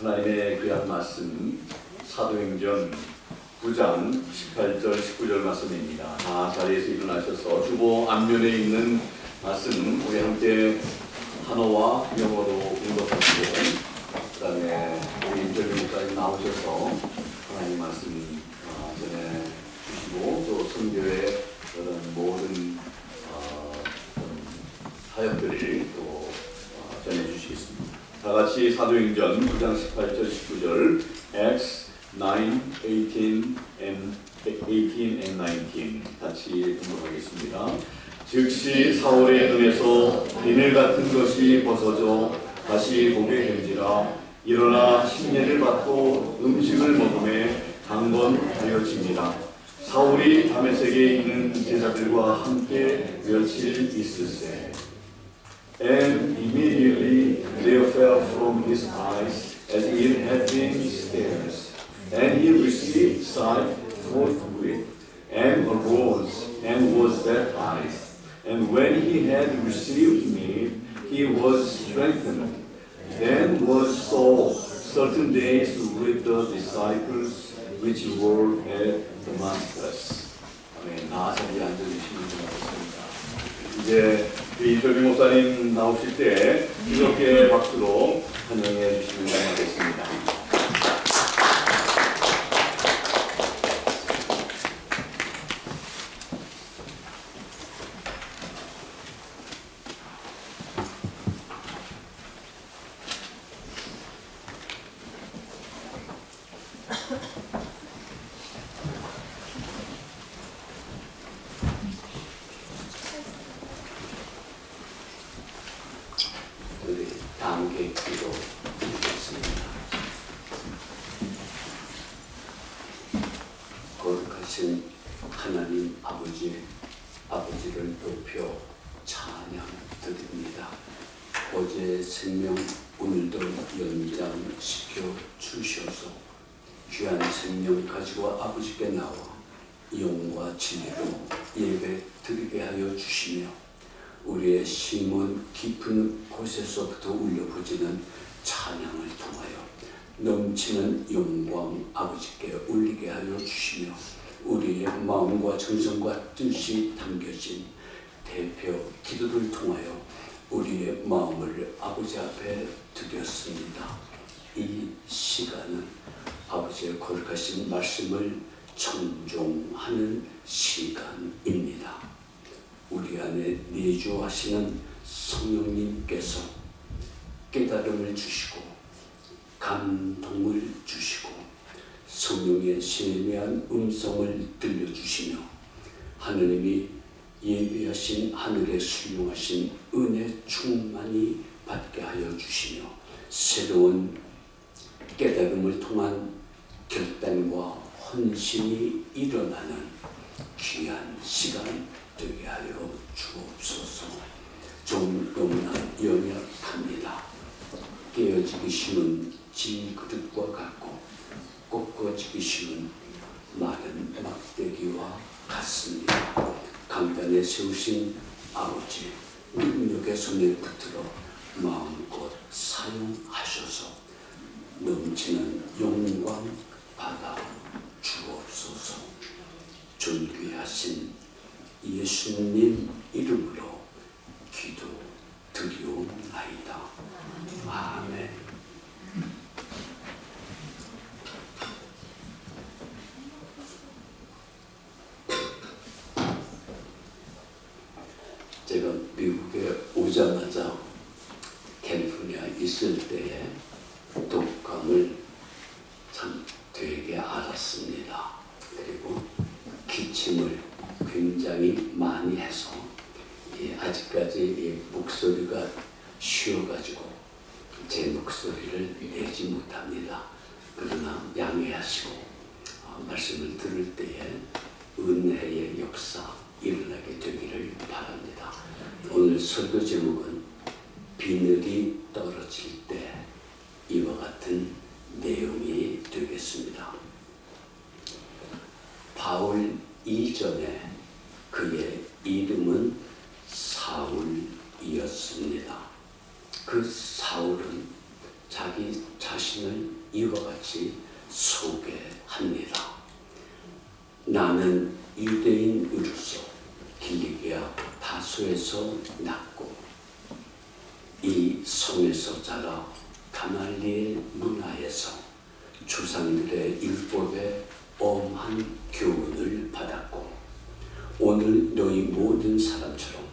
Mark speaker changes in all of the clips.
Speaker 1: 하나님의 귀한 말씀 사도행전 9장 18절 19절 말씀입니다. 다 자리에서 일어나셔서 주보 앞면에 있는 말씀 우리 함께 한어와 영어로 읽어보시고 그 다음에 우리 임철민 목사님 나오셔서 하나님 말씀 전해주시고 또 선교의 그런 모든 사역들을 또 전해주시겠습니다. 다같이 사도행전 9장 18절 19절 Acts 9, 18 and 19 같이 공부하겠습니다. 즉시 사울의 눈에서 비늘 같은 것이 벗어져 다시 보게 된지라 일어나 심례를 받고 음식을 먹음에 강건하여집니다. 사울이 다메섹에 있는 제자들과 함께 며칠 있으세. And immediately there fell from his eyes as it had been scales, and he received sight forthwith, and arose, and was baptized. And when he had received meat, he was strengthened. Then was Saul certain days with the disciples which were at Damascus. 아멘. 나자리에 앉아주시면 좋겠습니다. 이제 임철민 목사님 나오실 때 이렇게 박수로 환영해 주시면 감사하겠습니다. 함께 기도드리겠습니다. 거룩하신 하나님 아버지를 높여 찬양드립니다. 어제의 생명 오늘도 연장시켜 주셔서 귀한 생명 가지고 아버지께 나와 영과 진리로 예배 드리게 하여 주시며 우리의 심은 깊은 곳에서부터 울려퍼지는 찬양을 통하여 넘치는 영광 아버지께 올리게 하여 주시며 우리의 마음과 정성과 뜻이 담겨진 대표 기도를 통하여 우리의 마음을 아버지 앞에 드렸습니다. 이 시간은 아버지의 거룩하신 말씀을 청종하는 시간입니다. 우리 안에 내주하시는 성령님께서 깨달음을 주시고 감동을 주시고 성령의 세미한 음성을 들려주시며 하느님이 예비하신 하늘에 순용하신 은혜 충만히 받게 하여 주시며 새로운 깨달음을 통한 결단과 헌신이 일어나는 귀한 시간 되게 하여 주옵소서. 좀 너무나 연약합니다. 깨어지기 쉬운 질그릇과 같고 꺾어지기 쉬운 마른 막대기와 같습니다. 강단에 세우신 아버지 능력의 손에 붙들어 마음껏 사용하셔서 넘치는 영광 받아 주옵소서. 존귀하신 예수님 이름으로 기도 드리옵나이다. 아멘. 제가 미국에 오자마자 캘리포니아 있을 때에 독감을 참 되게 앓았습니다. 그리고 기침을 굉장히 많이 해서 아직까지 목소리가 쉬어가지고 제 목소리를 내지 못합니다. 그러나 양해하시고 말씀을 들을 때에 은혜의 역사 일어나게 되기를 바랍니다. 오늘 설교 제목은 비늘이 떨어질 때 이와 같은 내용이 되겠습니다. 바울 이전에 그의 이름은 사울이었습니다. 그 사울은 자기 자기 자신을 이와 같이 소개합니다. 나는 유대인으로서 길리기아 다소에서 났고 이 성에서 자라 가말리엘 문화에서 조상들의 율법에 엄한 교훈을 받았고 오늘 너희 모든 사람처럼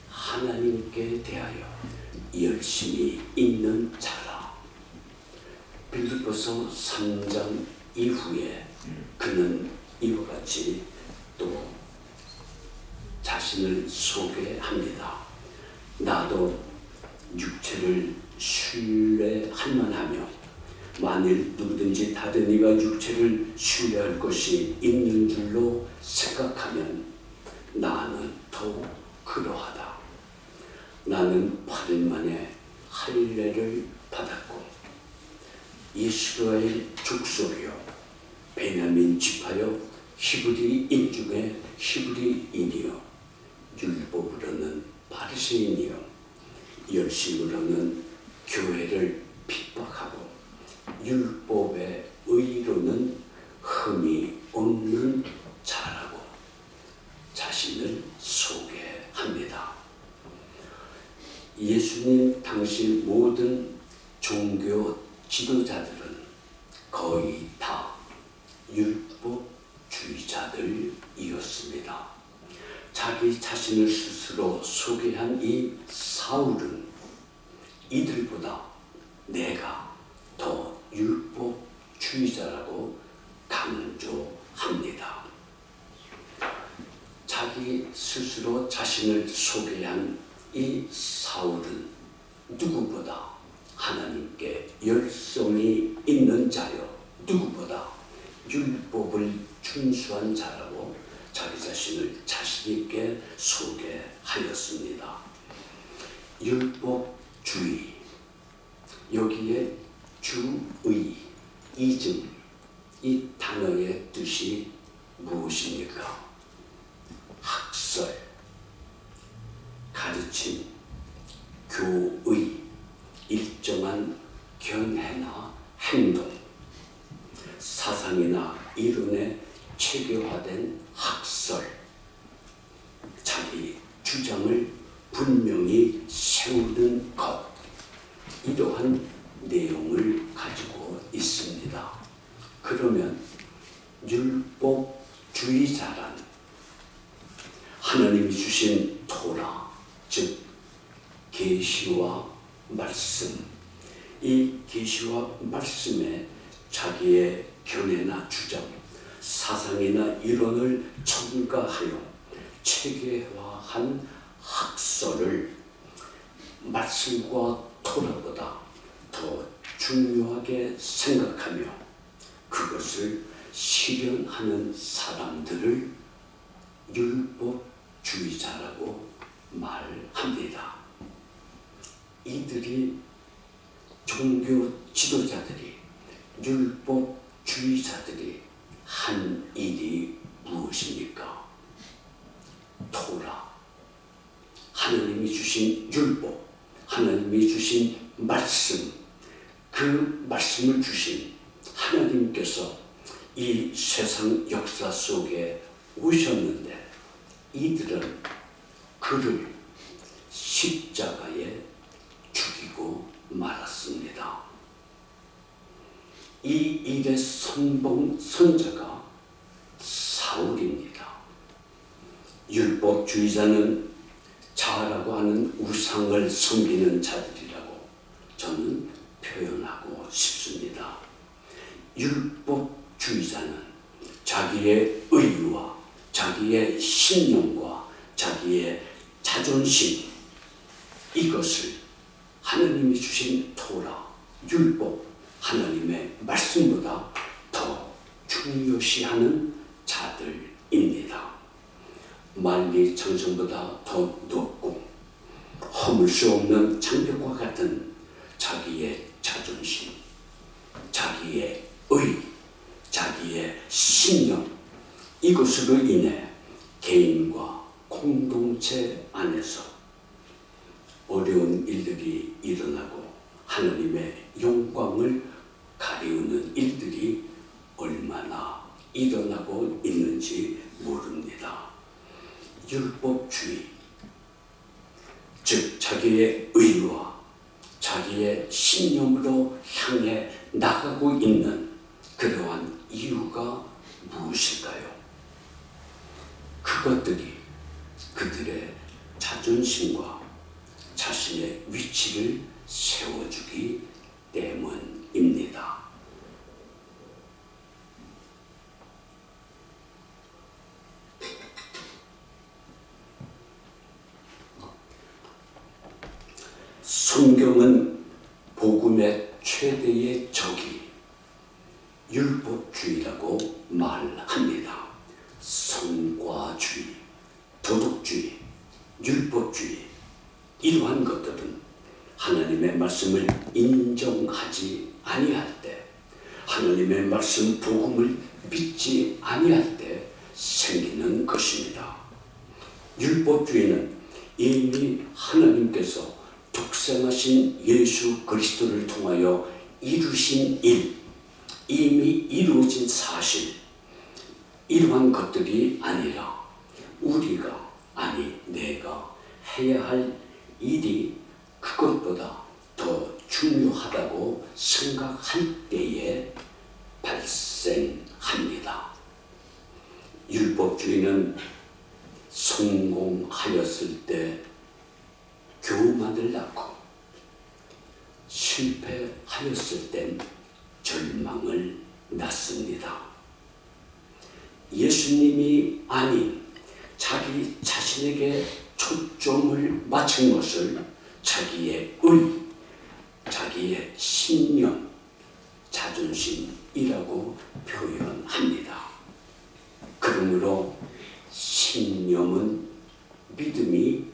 Speaker 1: 하나님께 대하여 열심히 있는 자라. 빌립보서 3장 이후에 그는 이와 같이 또 자신을 소개합니다. 나도 육체를 신뢰할 만하며 만일 누구든지 다른 이가 육체를 신뢰할 것이 있는 줄로 생각하면 나는 더욱 그러하다. 나는 8일 만에 할례를 받았고 이스라엘 족속이요 베냐민 지파요 히브리인 중에 히브리인이요 율법으로는 바리새인이요 열심으로는 교회를 핍박하고 율법의 의로는 흠이 없는 자라고 자신을 소개합니다. 예수님 당시 모든 종교 지도자들은 거의 다 율법주의자들이었습니다. 자기 자신을 스스로 소개한 이 사울은 이들보다 내가 더 율법주의자라고 강조합니다. 자기 스스로 자신을 소개한 이 사울은 누구보다 하나님께 열성이 있는 자요 누구보다 율법을 준수한 자라고 자기 자신을 자신 있게 소개하였습니다. 율법주의, 여기에 주의, 이즘, 이 단어의 뜻이 무엇입니까? 학설, 가르침, 교의, 일정한 견해나 행동, 사상이나 이론에 체계화된 학설, 자기 주장을 분명히 세우는 것, 이러한 내용을 가지고 있습니다. 그러면 율법주의자란 하나님이 주신 토라, 즉 계시와 말씀, 이 계시와 말씀에 자기의 견해나 주장, 사상이나 이론을 첨가하여 체계화한 학설을 말씀과 토라보다 더 중요하게 생각하며 그것을 실현하는 사람들을 율법주의자라고 말합니다. 이들이 종교 지도자들이 율법주의자들이 한 일이 무엇입니까? 토라, 하나님이 주신 율법, 하나님이 주신 말씀, 그 말씀을 주신 하나님께서 이 세상 역사 속에 오셨는데 이들은 그를 십자가에 죽이고 말았습니다. 이 일의 선자가 사울입니다. 율법주의자는 자라고 하는 우상을 섬기는 자들이라고 저는 표현하고 싶습니다. 율법주의자는 자기의 의와 자기의 신념과 자기의 자존심, 이것을 하나님이 주신 토라, 율법, 하나님의 말씀보다 더 중요시하는 자들입니다. 만리장성보다 더 높고 허물 수 없는 장벽과 같은 자기의 자존심, 자기의 의, 자기의 신념, 이것으로 인해 개인과 공동체 안에서 어려운 일들이 일어나고 하나님의 영광을 가리우는 일들이 얼마나 일어나고 있는지 모릅니다. 율법주의, 즉 자기의 의와 자기의 신념으로 향해 나가고 있는 그러한 이유가 무엇일까요? 그것들이 그들의 자존심과 자신의 위치를 세워주기 때문입니다. 성경은 복음의 최대의 적이 율법주의라고 말합니다. 성과주의, 도덕주의, 율법주의, 이러한 것들은 하나님의 말씀을 인정하지 아니할 때, 하나님의 말씀 복음을 믿지 아니할 때 생기는 것입니다. 율법주의는 이미 하나님께서 독생하신 예수 그리스도를 통하여 이루신 일, 이미 이루어진 사실, 이러한 것들이 아니라 우리가, 아니 내가 해야 할 일이 그것보다 더 중요하다고 생각할 때에 발생합니다. 율법주의는 성공하였을 때 교만을 낳고 실패하였을 땐 절망을 낳습니다. 예수님이 아닌 자기 자신에게 초점을 맞춘 것을 자기의 의, 자기의 신념, 자존심이라고 표현합니다. 그러므로 신념은 믿음이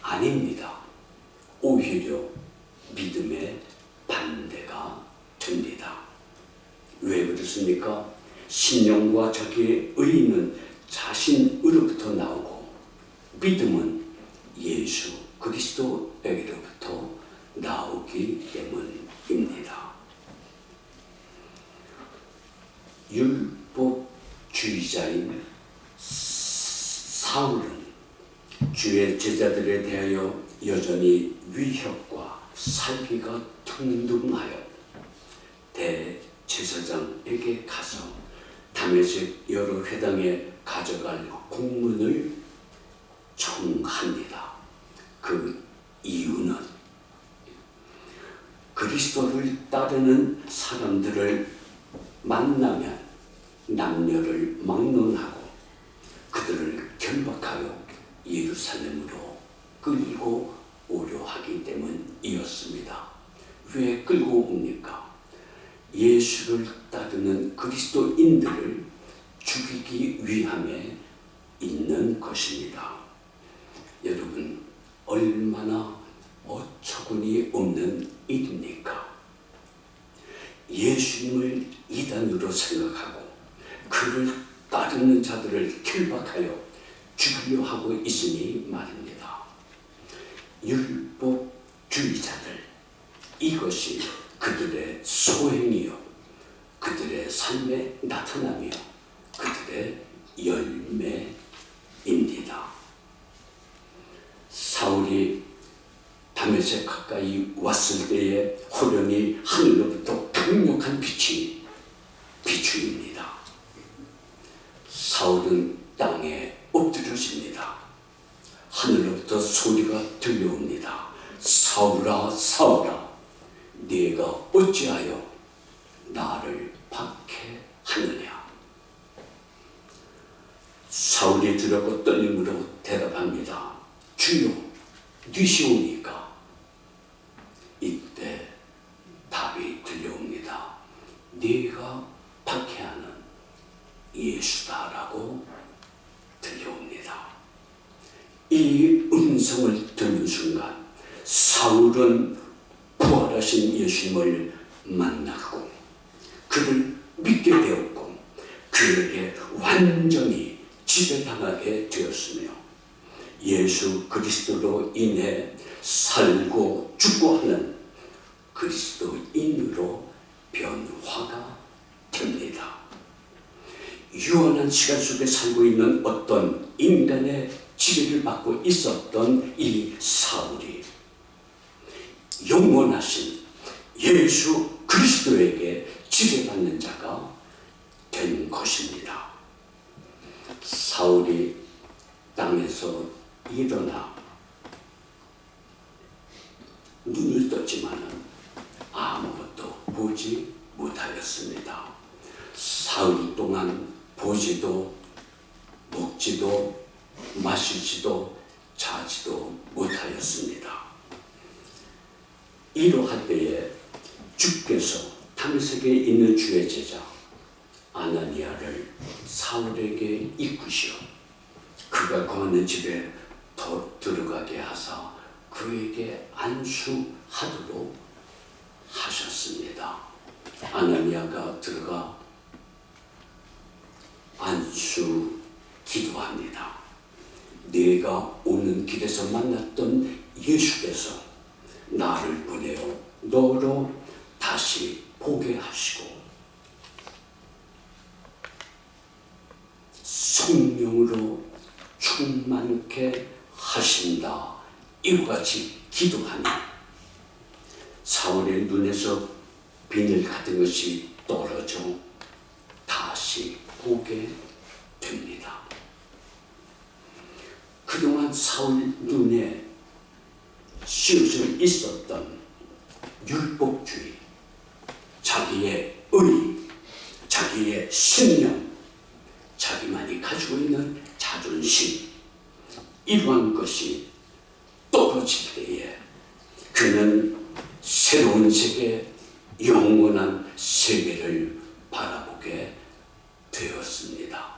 Speaker 1: 아닙니다. 오히려 믿음의 반대가 됩니다. 왜 그렇습니까? 신념과 자기의 의는 자신으로부터 나오고 믿음은 예수 그리스도에게로부터 나오기 때문입니다. 율법주의자인 사울은 주의 제자들에 대하여 여전히 위협과 살기가 등등하여 대제사장에게 가서 다메섹 여러 회당에 가져갈 공문을 청합니다. 그 이유는 그리스도를 따르는 사람들을 만나면 남녀를 막론하고 그들을 결박하여 예루살렘으로 끌고 오려 하기 때문이었습니다. 왜 끌고 옵니까? 예수를 따르는 그리스도인들을 죽이기 위함에 있는 것입니다. 여러분, 얼마나 어처구니 없는 일입니까? 예수님을 이단으로 생각하고 그를 따르는 자들을 결박하여 죽이려 하고 있으니 말입니다. 율법주의자들, 이것이 그들의 소행이요, 그들의 삶의 나타남이요, 그들의 열매입니다. 사울이 다메섹 가까이 왔을 때에 호련히 하늘로부터 강력한 빛이 비추입니다. 사울은 땅에 엎드려집니다. 하늘로부터 소리가 들려옵니다. 사울아, 사울아, 네가 어찌하여 나를 박해하느냐? 사울이 두렵고 떨림으로 대답합니다. 주여, 니시오니까? 이때 답이 들려옵니다. 네가 박해하는 예수다라고 들려옵니다. 이 음성을 듣는 순간 사울은 부활하신 예수님을 만났고 그를 믿게 되었고 그에게 완전히 지배당하게 되었으며 예수 그리스도로 인해 살고 죽고 하는 그리스도인으로 화가 됩니다. 유한한 시간 속에 살고 있는 어떤 인간의 지배를 받고 있었던 이 사울이 영원하신 예수 그리스도에게 지배받는 자가 된 것입니다. 사울이 땅에서 일어나 눈을 떴지만은 아무것도 보지 못하였습니다. 사흘 동안 보지도 먹지도 마시지도 자지도 못하였습니다. 이러할 때에 주께서 다메섹에 있는 주의 제자 아나니아를 사울에게 이끄시어 그가 거하는 집에 더 들어가게 하사 그에게 안수하도록 하셨습니다. 아나니아가 들어가 안수 기도합니다. 네가 오는 길에서 만났던 예수께서 나를 보내어 너로 다시 보게 하시고 성령으로 충만케 하신다. 이와 같이 기도하니 사울의 눈에서 비늘 같은 것이 떨어져 다시 보게 됩니다. 그동안 사울 눈에 씌워져 있었던 율법주의, 자기의 의, 자기의 신념, 자기만이 가지고 있는 자존심, 이러한 것이 떨어질 때에 그는 새로운 세계, 영원한 세계를 바라보게 되었습니다.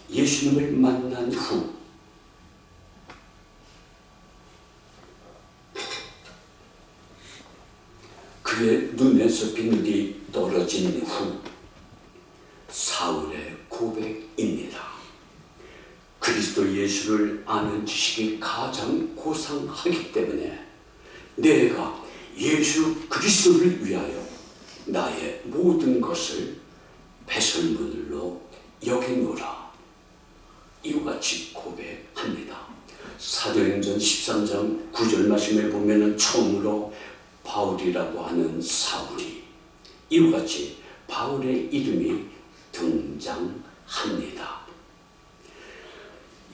Speaker 1: 예수님을 만난 후 그의 눈에서 비늘이 떨어진 후 사울의 고백입니다. 그리스도 예수를 아는 지식이 가장 고상하기 때문에 내가 예수 그리스도를 위하여 나의 모든 것을 배설물로 여기노라. 이와 같이 고백합니다. 사도행전 13장 9절 말씀에 보면은 처음으로 바울이라고 하는 사울이 이와 같이 바울의 이름이 등장합니다.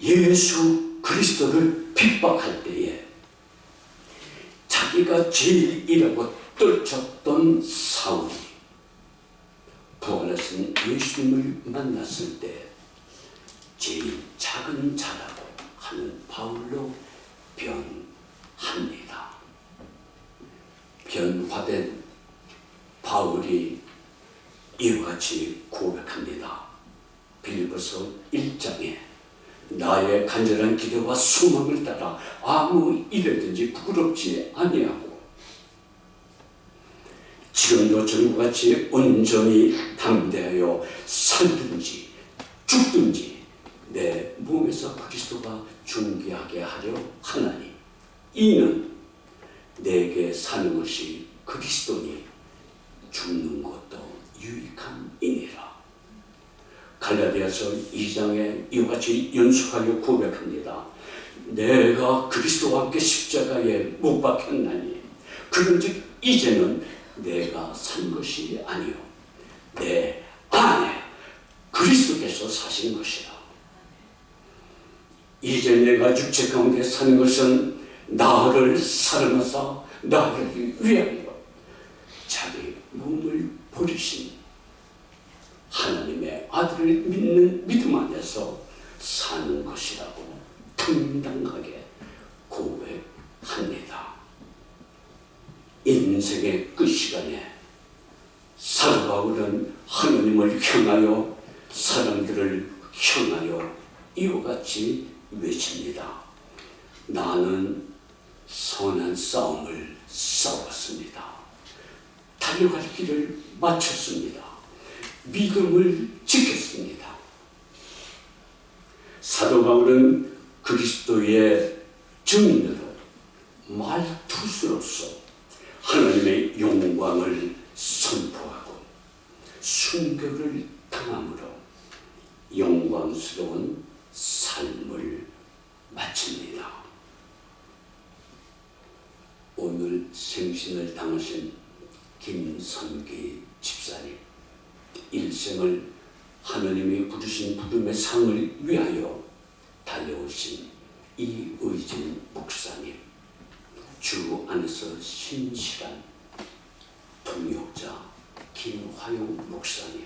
Speaker 1: 예수 그리스도를 핍박할 때에 자기가 제일이라고 떨쳤던 사울이 부활하신 예수님을 만났을 때 제일 작은 자라고 하는 바울로 변합니다. 변화된 바울이 이와 같이 고백합니다. 빌립보서 1장에 나의 간절한 기대와 소망을 따라 아무 일에든지 부끄럽지 아니하고 지금도 전과 같이 온전히 담대하여 살든지 죽든지 내 몸에서 그리스도가 존귀하게 하려 하나니 이는 내게 사는 것이 그리스도니 죽는 것도 유익함이니라. 갈라디아서 2장에 이와 같이 연속하여 고백합니다. 내가 그리스도와 함께 십자가에 못 박혔나니 그런즉 이제는 내가 산 것이 아니요 내 안에 그리스도께서 사신 것이라. 이제 내가 육체 가운데 사는 것은 나를 사랑하사 나를 위하여 자기 몸을 버리신 하나님의 아들을 믿는 믿음 안에서 사는 것이라고 당당하게 고백합니다. 인생의 끝시간에 사도 바울은 하나님을 향하여 사람들을 향하여 이와 같이 외칩니다. 나는 선한 싸움을 싸웠습니다. 달려갈 길을 마쳤습니다. 믿음을 지켰습니다. 사도 바울은 그리스도의 증인으로 말투수로서 하나님의 영광을 선포하고 충격을 당함으로 영광스러운 삶을 마칩니다. 오늘 생신을 당하신 김선기 집사님, 일생을 하나님이 부르신 부름의 상을 위하여 달려오신 이의진 목사님, 주 안에서 신실한 동역자 김화용 목사님,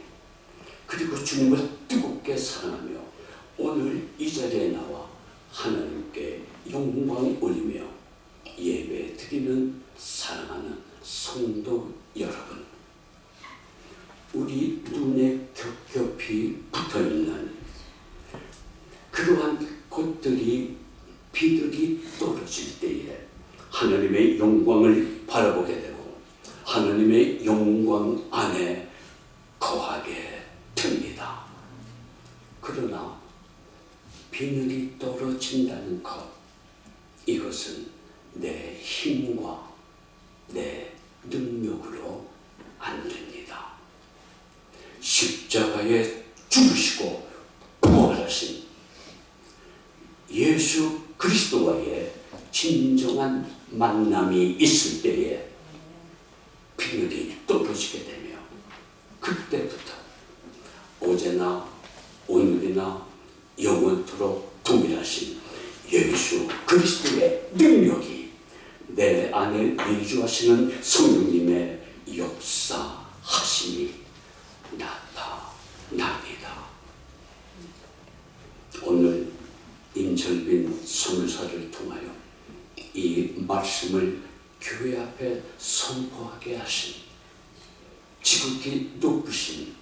Speaker 1: 그리고 주님을 뜨겁게 사랑하며 오늘 이 자리에 나와 하나님께 영광 올리며 예배 드리는 사랑하는 성도 여러분, 우리 눈에 겹겹이 붙어있는 그러한 것들이 비들이 떨어질 때에 하나님의 영광을 바라보게 되고 하나님의 영광 안에 거하게 됩니다. 그러나 비늘이 떨어진다는 것, 이것은 내 힘과 내 능력으로 안 됩니다. 십자가에 죽으시고 부활하신 예수 그리스도와의 진정한 만남이 있을 때에 비늘이 떨어지게 되며 그때부터 어제나 오늘이나 영원토록 동일하신 예수 그리스도의 능력이 내 안에 내주하시는 성령님의 역사하심이 나타납니다. 오늘 임철빈 선교사를 통하여 이 말씀을 교회 앞에 선포하게 하신 지극히 높으신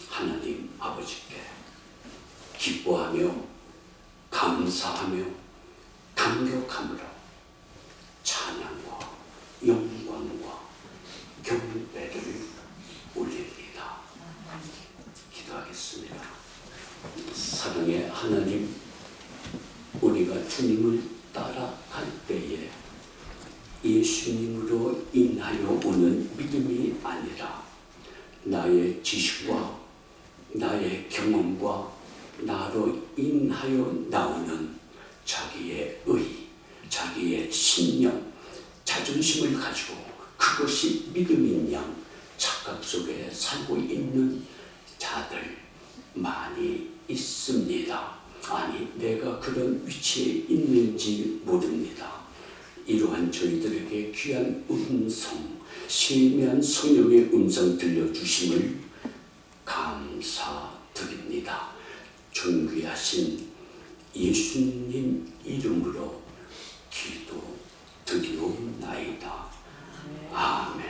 Speaker 1: 하나님 아버지께 기뻐하며 감사하며 감격함으로 찬양과 영광과 경배를 올립니다. 기도하겠습니다. 사랑의 하나님, 우리가 주님을 따라갈 때에 예수님으로 인하여 오는 믿음이 아니라 나의 지식과 나의 경험과 나로 인하여 나오는 자기의 의, 자기의 신념, 자존심을 가지고 그것이 믿음인 양 착각 속에 살고 있는 자들 많이 있습니다. 아니, 내가 그런 위치에 있는지 모릅니다. 이러한 저희들에게 귀한 음성, 세미한 성령의 음성 들려주심을 감사드립니다. 존귀하신 예수님 이름으로 기도드리옵나이다. 아멘.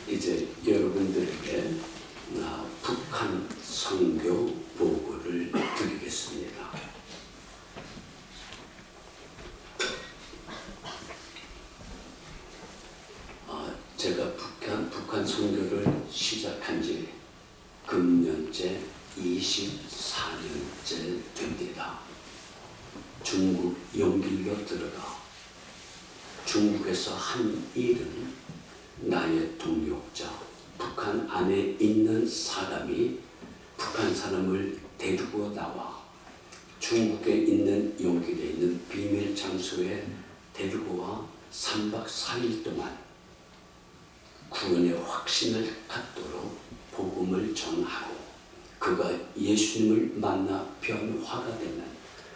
Speaker 1: 이제 여러분들에게 북한 선교 보고를 드리겠습니다. 제가 북한 선교를 시작한 지 금년째 24년째 됩니다. 중국 용길로 들어가 중국에서 한 일은 나의 동역자, 북한 안에 있는 사람이 북한 사람을 데리고 나와 중국에 있는 용길에 있는 비밀 장소에 데리고 와 3박 4일 동안 구원의 확신을 갖도록 복음을 전하고 그가 예수님을 만나 변화가 되면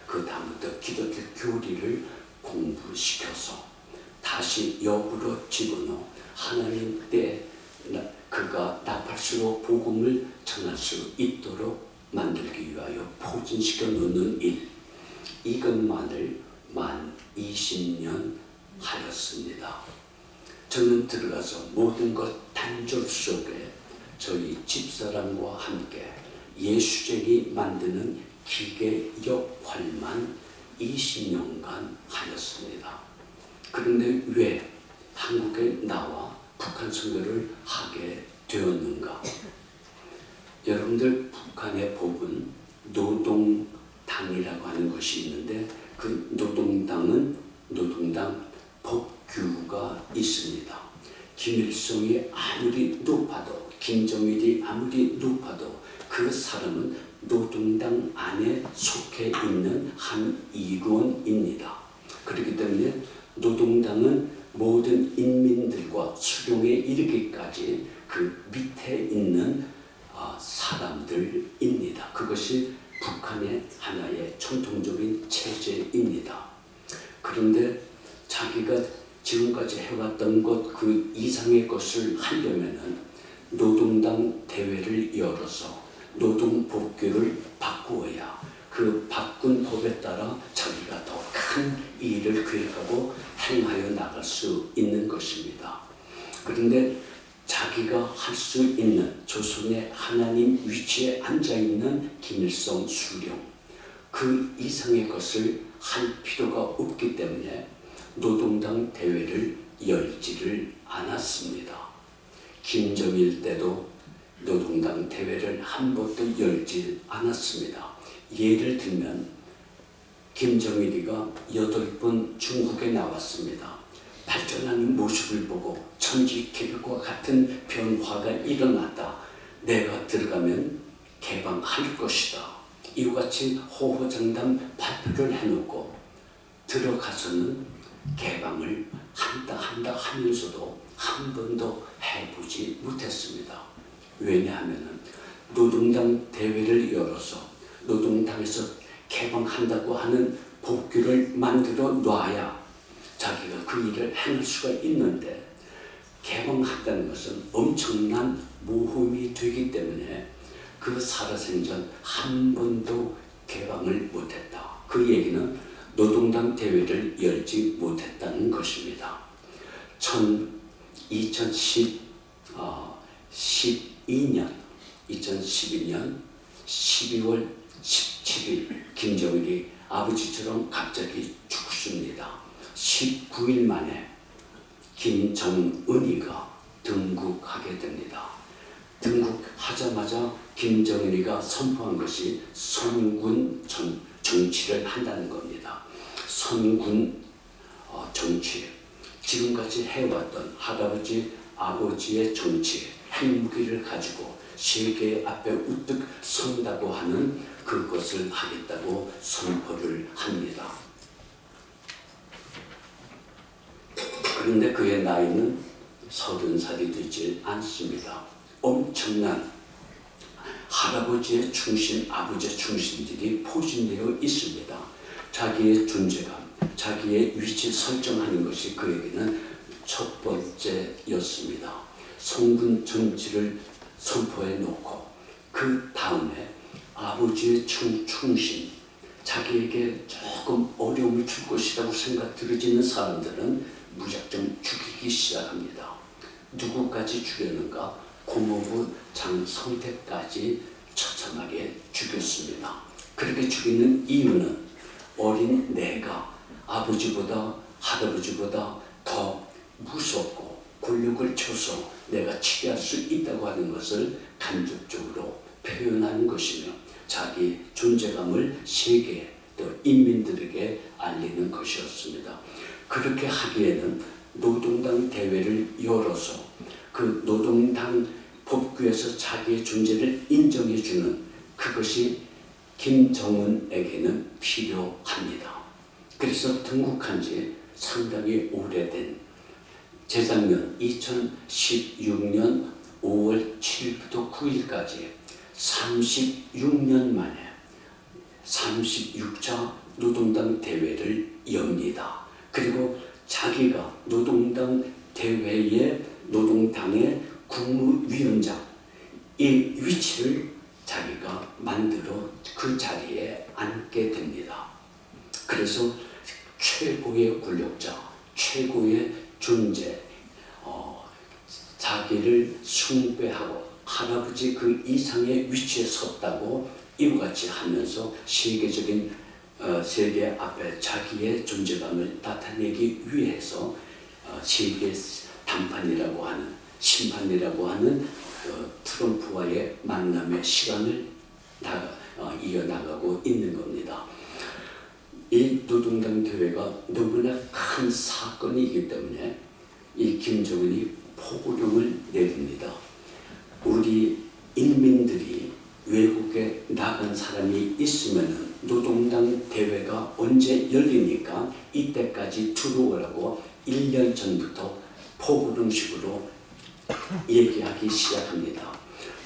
Speaker 1: 그 다음부터 기독교 교리를 공부시켜서 다시 역으로 집어넣어 하나님 때 그가 나팔수로 복음을 전할 수 있도록 만들기 위하여 포진시켜 놓는 일, 이것만을 만 20년 하였습니다. 저는 들어가서 모든 것 단절 속에 저희 집사람과 함께 예수쟁이 만드는 기계 역할만 20년간 하였습니다. 그런데 왜 한국에 나와 북한 선교를 하게 되었는가? 여러분들, 북한의 법은 노동당이라고 하는 것이 있는데 그 노동당은 노동당 법규가 있습니다. 김일성이 아무리 높아도 김정일이 아무리 높아도 그 사람은 노동당 안에 속해 있는 한 일원입니다. 그렇기 때문에 노동당은 모든 인민들과 수령에 이르기까지 그 밑에 있는 사람들입니다. 그것이 북한의 하나의 전통적인 체제입니다. 그런데 자기가 지금까지 해왔던 것 그 이상의 것을 하려면은 노동당 대회를 열어서 노동법규를 바꾸어야 그 바꾼 법에 따라 자기가 더 큰 일을 계획하고 행하여 나갈 수 있는 것입니다. 그런데 자기가 할 수 있는 조선의 하나님 위치에 앉아있는 김일성 수령 그 이상의 것을 할 필요가 없기 때문에 노동당 대회를 열지를 않았습니다. 김정일 때도 노동당 대회를 한 번도 열지 않았습니다. 예를 들면 김정일이가 8번 중국에 나왔습니다. 발전하는 모습을 보고 천지개벽과 같은 변화가 일어났다. 내가 들어가면 개방할 것이다. 이와 같이 호호장담 발표를 해놓고 들어가서는 개방을 한다 하면서도 한 번도 해보지 못했습니다. 왜냐하면 노동당 대회를 열어서 노동당에서 개방한다고 하는 법규를 만들어 놔야 자기가 그 일을 행할 수가 있는데 개방한다는 것은 엄청난 모험이 되기 때문에 그 살아생전 한 번도 개방을 못했다. 그 얘기는 노동당 대회를 열지 못했다는 것입니다. 2012년 12월 17일 김정일이 아버지처럼 갑자기 죽습니다. 19일 만에 김정은이가 등극하게 됩니다. 등극하자마자 김정일이가 선포한 것이 선군 정치를 한다는 겁니다. 선군 정치, 지금까지 해왔던 할아버지, 아버지의 정치, 핵무기를 가지고 세계 앞에 우뚝 선다고 하는 그것을 하겠다고 선포를 합니다. 그런데 그의 나이는 30살이 되지 않습니다. 엄청난 할아버지의 충신, 아버지의 충신들이 포진되어 있습니다. 자기의 존재감, 자기의 위치 설정하는 것이 그에게는 첫 번째였습니다. 성군 정치를 선포해 놓고 그 다음에 아버지의 충신, 자기에게 조금 어려움을 줄 것이라고 생각 들어지는 사람들은 무작정 죽이기 시작합니다. 누구까지 죽였는가? 고모부 장성택까지 처참하게 죽였습니다. 그렇게 죽이는 이유는 어린 내가 아버지보다 할아버지보다 더 무섭고 권력을 줘서 내가 치료할 수 있다고 하는 것을 간접적으로 표현하는 것이며 자기 존재감을 세계 또 인민들에게 알리는 것이었습니다. 그렇게 하기에는 노동당 대회를 열어서 그 노동당 법규에서 자기의 존재를 인정해주는 그것이 김정은에게는 필요합니다. 그래서 등극한 지 상당히 오래된 재작년 2016년 5월 7일부터 9일까지 36년 만에 36차 노동당 대회를 엽니다. 그리고 자기가 노동당 대회의 노동당의 국무위원장 이 위치를 자기가 만들어 그 자리에 앉게 됩니다. 그래서 최고의 권력자, 최고의 존재, 자기를 숭배하고 할아버지 그 이상의 위치에 섰다고 이와 같이 하면서 세계적인 세계 앞에 자기의 존재감을 나타내기 위해서 세계 담판이라고 하는 심판이라고 하는 트럼프와의 만남의 시간을 이어나가고 있는 겁니다. 이 노동당 대회가 너무나 큰 사건이기 때문에 이 김정은이 포고령을 내립니다. 우리 있으면 노동당 대회가 언제 열리니까 이때까지 들어오라고 1년 전부터 포고름식으로 얘기하기 시작합니다.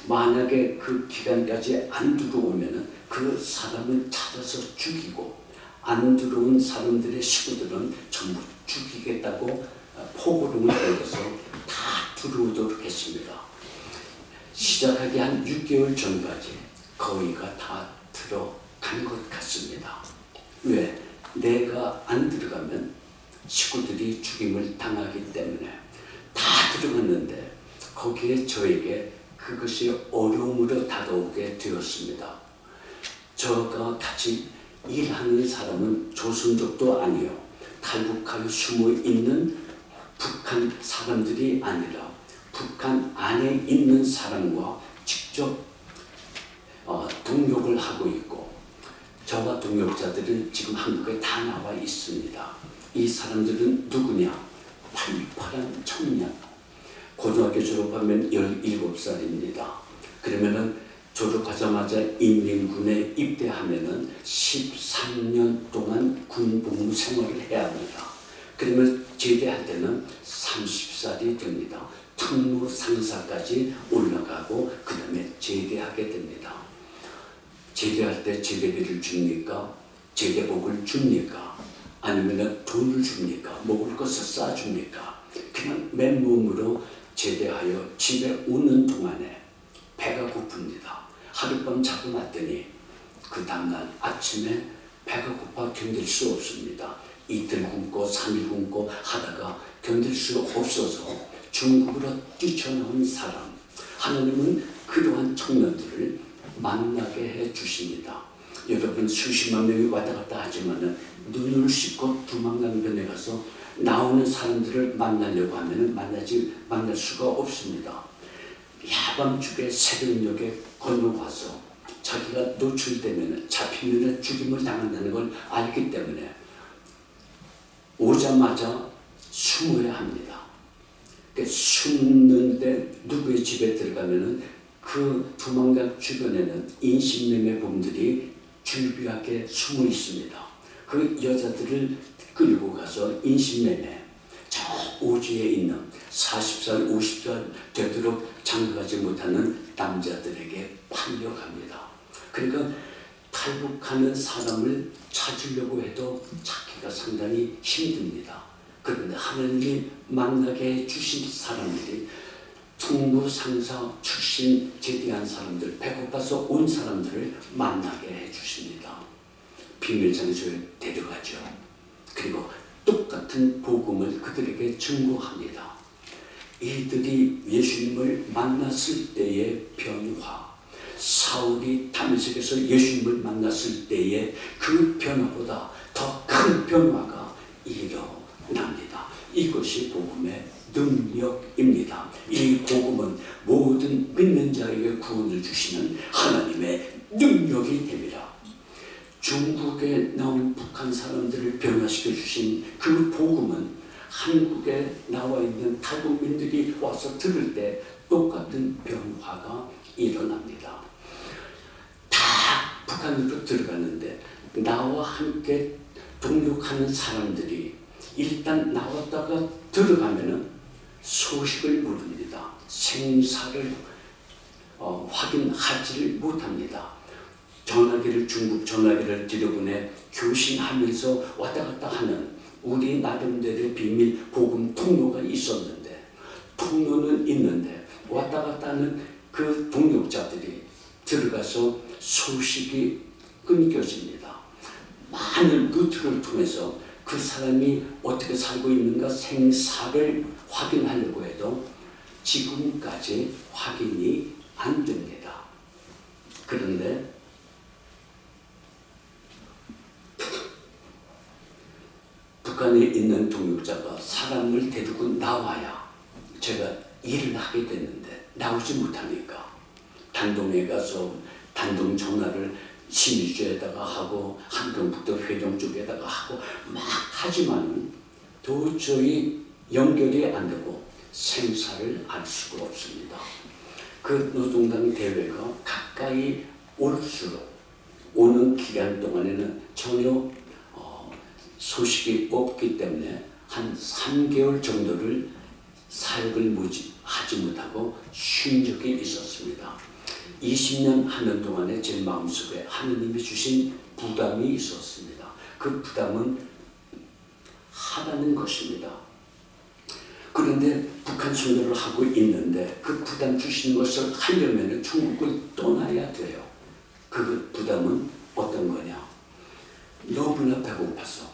Speaker 1: 만약에 그 기간까지 안 들어오면 그 사람을 찾아서 죽이고 안 들어온 사람들의 식구들은 전부 죽이겠다고 포고름을 걸어서 다 들어오도록 했습니다. 시작하기 한 6개월 전까지 거의가 다 들어간 것 같습니다. 왜? 내가 안 들어가면 식구들이 죽임을 당하기 때문에 다 들어갔는데 거기에 저에게 그것이 어려움으로 다가오게 되었습니다. 저가 같이 일하는 사람은 조선족도 아니요, 탈북하여 숨어 있는 북한 사람들이 아니라 북한 안에 있는 사람과 직접 동역을 하고 있고, 저와 동역자들은 지금 한국에 다 나와 있습니다. 이 사람들은 누구냐? 팔팔한 청년. 고등학교 졸업하면 17살입니다. 그러면은 졸업하자마자 인민군에 입대하면은 13년 동안 군복무 생활을 해야 합니다. 그러면 제대할 때는 30살이 됩니다. 특무 상사까지 올라가고 그 다음에 제대하게 됩니다. 제대할 때 제대비를 줍니까? 제대복을 줍니까? 아니면 돈을 줍니까? 먹을 것을 싸줍니까? 그냥 맨몸으로 제대하여 집에 오는 동안에 배가 고픕니다. 하룻밤 자고 났더니 그 다음날 아침에 배가 고파 견딜 수 없습니다. 이틀 굶고 3일 굶고 하다가 견딜 수 없어서 중국으로 뛰쳐나온 사람, 하나님은 그러한 청년들을 만나게 해 주십니다. 여러분 수십만 명이 왔다 갔다 하지만은 눈을 씻고 두만강변에 가서 나오는 사람들을 만나려고 하면은 만날 수가 없습니다. 야밤중에 새벽녘에 건너와서 자기가 노출되면 잡히면 죽임을 당한다는 걸 알기 때문에 오자마자 숨어야 합니다. 숨는데 누구의 집에 들어가면은 그 두만강 주변에는 인신매매범들이 줄비하게 숨어 있습니다. 그 여자들을 끌고 가서 인신매매, 저 오지에 있는 40살, 50살 되도록 장가가지 못하는 남자들에게 팔려갑니다. 그러니까 탈북하는 사람을 찾으려고 해도 찾기가 상당히 힘듭니다. 그런데 하나님이 만나게 해주신 사람들이 특무 상사 출신 제대한 사람들, 배고파서 온 사람들을 만나게 해주십니다. 비밀장소에 데려가죠. 그리고 똑같은 복음을 그들에게 증거합니다. 이들이 예수님을 만났을 때의 변화, 사울이 다메섹에서 예수님을 만났을 때의 그 변화보다 더 큰 변화가 일어납니다. 이것이 복음의 능력입니다. 이 복음은 모든 믿는 자에게 구원을 주시는 하나님의 능력이 됩니다. 중국에 나온 북한 사람들을 변화시켜 주신 그 복음은 한국에 나와 있는 탈북민들이 와서 들을 때 똑같은 변화가 일어납니다. 다 북한으로 들어가는데 나와 함께 동역하는 사람들이 일단 나왔다가 들어가면은 소식을 모릅니다. 생사를 확인하지를 못합니다. 전화기를 중국 전화기를 들여보내 교신하면서 왔다 갔다 하는 우리 나름대로의 비밀 복음 통로가 있었는데, 통로는 있는데 왔다 갔다 하는 그 동역자들이 들어가서 소식이 끊겨집니다. 많은 루트를 통해서 그 사람이 어떻게 살고 있는가 생사를 확인하려고 해도 지금까지 확인이 안 됩니다. 그런데 북한에 있는 동역자가 사람을 데리고 나와야 제가 일을 하게 됐는데 나오지 못하니까 단동에 가서 단동 전화를 신의주에다가 하고 한경북도 회령 쪽에다가 하고 막 하지만은 도저히 연결이 안 되고 생사를 알 수가 없습니다. 그 노동당 대회가 가까이 올수록 오는 기간 동안에는 전혀 소식이 없기 때문에 한 3개월 정도를 사역을 하지 못하고 쉰 적이 있었습니다. 20년 하는 동안에 제 마음속에 하느님이 주신 부담이 있었습니다. 그 부담은 하라는 것입니다. 그런데 북한 선교를 하고 있는데 그 부담 주시는 것을 하려면 중국을 떠나야 돼요. 그 부담은 어떤 거냐? 너무나 배고파서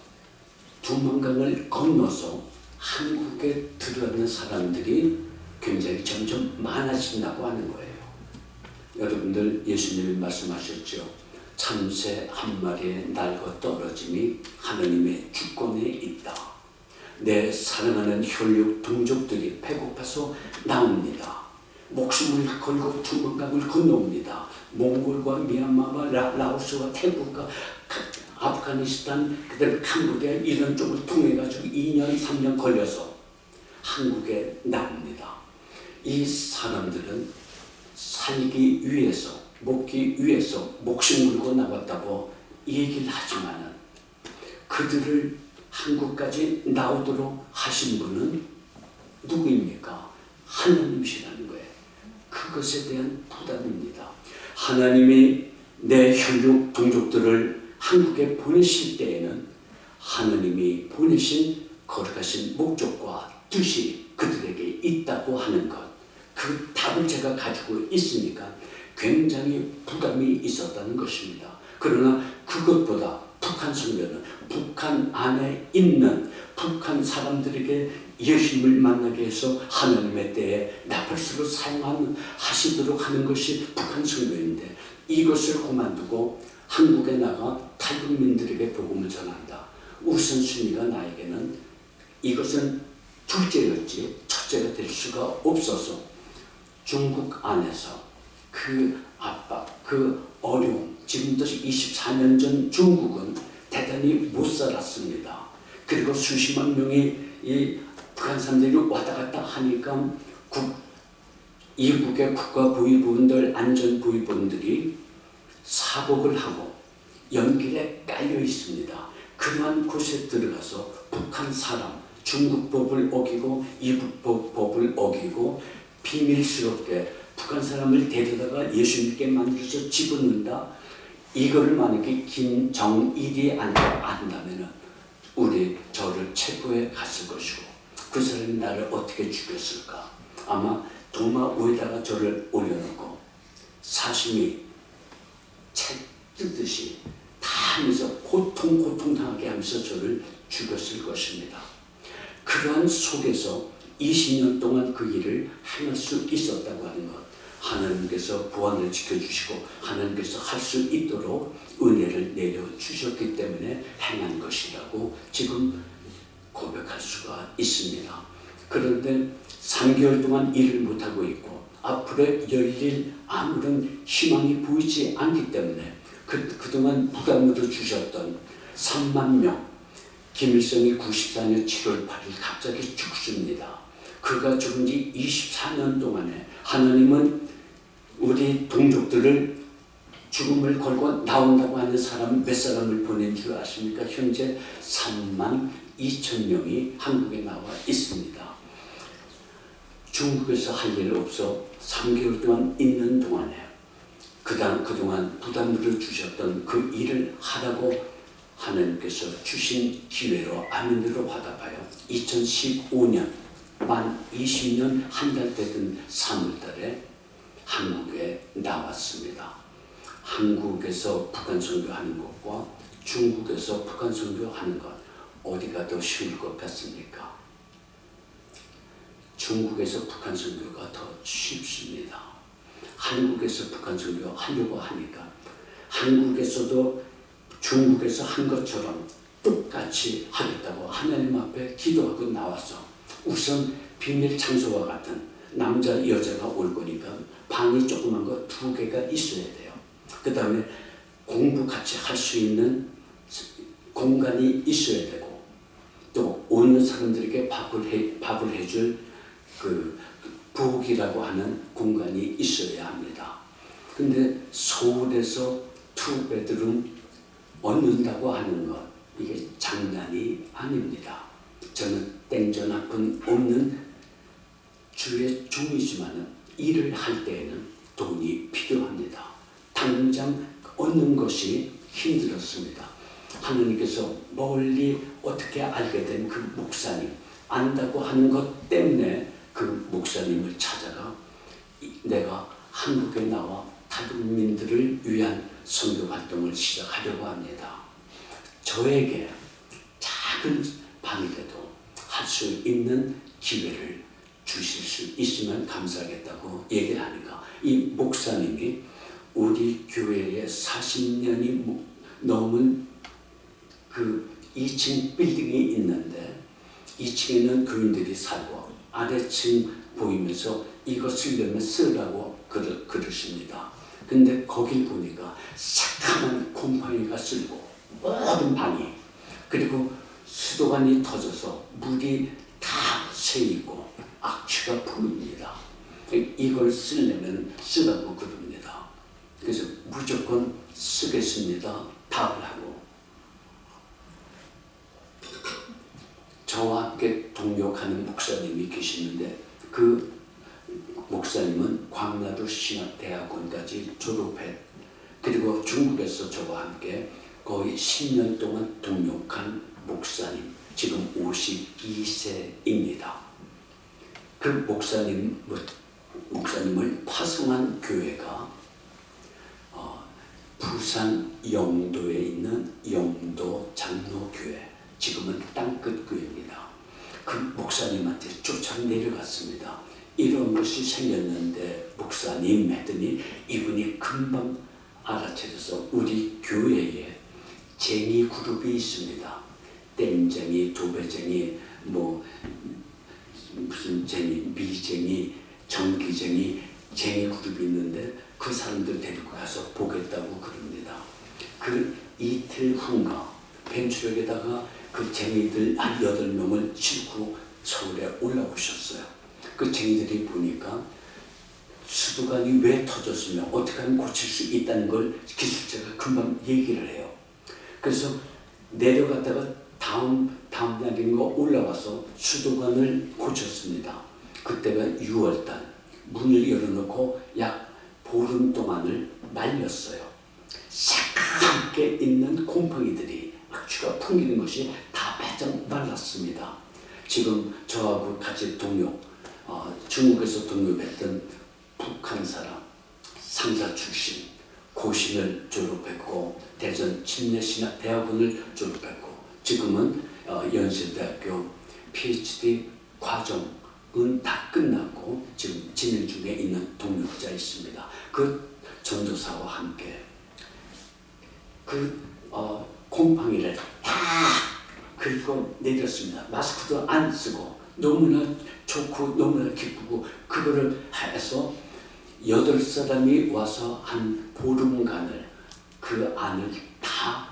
Speaker 1: 두만강을 건너서 한국에 들어가는 사람들이 굉장히 점점 많아진다고 하는 거예요. 여러분들 예수님이 말씀하셨죠. 참새 한 마리의 날고 떨어짐이 하나님의 주권에 있다. 내 사랑하는 혈육 동족들이 배고파서 나옵니다. 목숨을 걸고 두만강을 건너옵니다. 몽골과 미얀마와 라오스와 태국과 아프가니스탄, 그다음에 캄보디아 이런 쪽을 통해 가지고 2년 3년 걸려서 한국에 나옵니다. 이 사람들은 살기 위해서, 먹기 위해서 목숨 걸고 나왔다고 얘기를 하지만은 그들을 한국까지 나오도록 하신 분은 누구입니까? 하나님이시라는 거예요. 그것에 대한 부담입니다. 하나님이 내 혈육 동족들을 한국에 보내실 때에는 하나님이 보내신 거룩하신 목적과 뜻이 그들에게 있다고 하는 것, 그 답을 제가 가지고 있으니까 굉장히 부담이 있었다는 것입니다. 그러나 그것보다 북한 선교는 북한 안에 있는 북한 사람들에게 예수님을 만나게 해서 하나님의 때에 나팔수로 사용하시도록 하는 것이 북한 선교인데 이것을 그만두고 한국에 나가 탈북민들에게 복음을 전한다. 우선순위가 나에게는 이것은 둘째였지 첫째가 될 수가 없어서 중국 안에서 그 압박, 그 어려움, 지금부터 24년 전 중국은 대단히 못 살았습니다. 그리고 수십만 명이 이 북한 사람들이 왔다 갔다 하니까 이북의 국가보위부원들, 안전보위부원들이 사복을 하고 연길에 깔려 있습니다. 그러한 곳에 들어가서 북한 사람, 중국 법을 어기고 이북 법을 어기고 비밀스럽게 북한 사람을 데려다가 예수님께 만들어서 집어넣는다. 이거를 만약에 김정일이 안다면 저를 체포해 갔을 것이고 그 사람이 나를 어떻게 죽였을까? 아마 도마 위에다가 저를 올려놓고 사심이 책 뜯듯이 다 하면서 고통당하게 하면서 저를 죽였을 것입니다. 그러한 속에서 20년 동안 그 일을 행할 수 있었다고 하는 것, 하나님께서 보안을 지켜주시고 하나님께서 할 수 있도록 은혜를 내려주셨기 때문에 행한 것이라고 지금 고백할 수가 있습니다. 그런데 3개월 동안 일을 못하고 있고 앞으로 열릴 아무런 희망이 보이지 않기 때문에 그동안 부담으로 주셨던 3만 명, 김일성이 94년 7월 8일 갑자기 죽습니다. 그가 죽은 지 24년 동안에 하나님은 우리 동족들을 죽음을 걸고 나온다고 하는 사람 몇 사람을 보낸 줄 아십니까? 현재 3만 2천 명이 한국에 나와 있습니다. 중국에서 할 일 없어 3개월 동안 있는 동안에 그동안 부담으로 주셨던 그 일을 하라고 하나님께서 주신 기회로 아멘으로 받아봐요. 2015년 만 20년 한 달 되던 3월 달에 한국에 나왔습니다. 한국에서 북한 선교하는 것과 중국에서 북한 선교하는 것 어디가 더 쉬울 것 같습니까? 중국에서 북한 선교가 더 쉽습니다. 한국에서 북한 선교 하려고 하니까 한국에서도 중국에서 한 것처럼 똑같이 하겠다고 하나님 앞에 기도하고 나와서 우선 비밀 장소와 같은 남자 여자가 올 거니까 방이 조그만 거 2개가 있어야 돼요. 그 다음에 공부 같이 할 수 있는 공간이 있어야 되고 또 오는 사람들에게 밥을 해줄 그 부엌이라고 하는 공간이 있어야 합니다. 근데 서울에서 투베드룸 얻는다고 하는 것, 이게 장난이 아닙니다. 저는 땡전 앞은 없는 주의 종이지만 일을 할 때에는 돈이 필요합니다. 당장 얻는 것이 힘들었습니다. 하나님께서 멀리 어떻게 알게 된 그 목사님, 안다고 하는 것 때문에 그 목사님을 찾아가 내가 한국에 나와 탈북민들을 위한 선교 활동을 시작하려고 합니다. 저에게 작은 방이라도 할 수 있는 기회를 주실 수 있으면 감사하겠다고 얘기를 하니까 이 목사님이 우리 교회에 40년이 넘은 그 2층 빌딩이 있는데 2층에는 교인들이 살고 아래층 보이면서 이거 쓰려면 쓰라고 그러십니다. 근데 거길 보니까 새카만 곰팡이가 쓸고 모든 방이, 그리고 수도관이 터져서 물이 다 새이고 악취가 풍깁니다. 이걸 쓰려면 쓰라고 그럽니다. 그래서 무조건 쓰겠습니다. 답을 하고 저와 함께 동역하는 목사님이 계시는데 그 목사님은 광나루 신학대학원까지 졸업해 그리고 중국에서 저와 함께 거의 10년 동안 동역한 목사님, 지금 52세입니다. 그 목사님을 파송한 교회가 부산 영도에 있는 영도 장로교회, 지금은 땅끝 교회입니다. 그 목사님한테 쫓아 내려갔습니다. 이런 것이 생겼는데 목사님 했더니 이분이 금방 알아차려서 우리 교회에 쟁이 그룹이 있습니다. 땡쟁이, 도배쟁이, 무슨 쟁이, 미쟁이, 전기쟁이, 쟁이 그룹이 있는데 그 사람들 데리고 가서 보겠다고 그럽니다. 그 이틀 후인가 벤출역에다가 그 쟁이들 한 8명을 싣고 서울에 올라오셨어요. 그 쟁이들이 보니까 수도관이 왜 터졌으며 어떻게 하면 고칠 수 있다는 걸 기술자가 금방 얘기를 해요. 그래서 내려갔다가 다음 날인가 올라와서 수도관을 고쳤습니다. 그때가 6월달 문을 열어놓고 약 보름 동안을 말렸어요. 새까맣게 있는 곰팡이들이 악취가 풍기는 것이 다 바짝 말랐습니다. 지금 저하고 같이 중국에서 동역했던 북한 사람, 상사 출신, 고신을 졸업했고 대전 침례신학대학원을 졸업했고 지금은 연세대학교 PhD 과정은 다 끝났고 지금 진행 중에 있는 동역자 있습니다. 그 전도사와 함께 그 곰팡이를 다 긁고 내렸습니다. 마스크도 안 쓰고 너무나 좋고 너무나 기쁘고 그거를 해서 8사람이 와서 한 보름간을 그 안을 다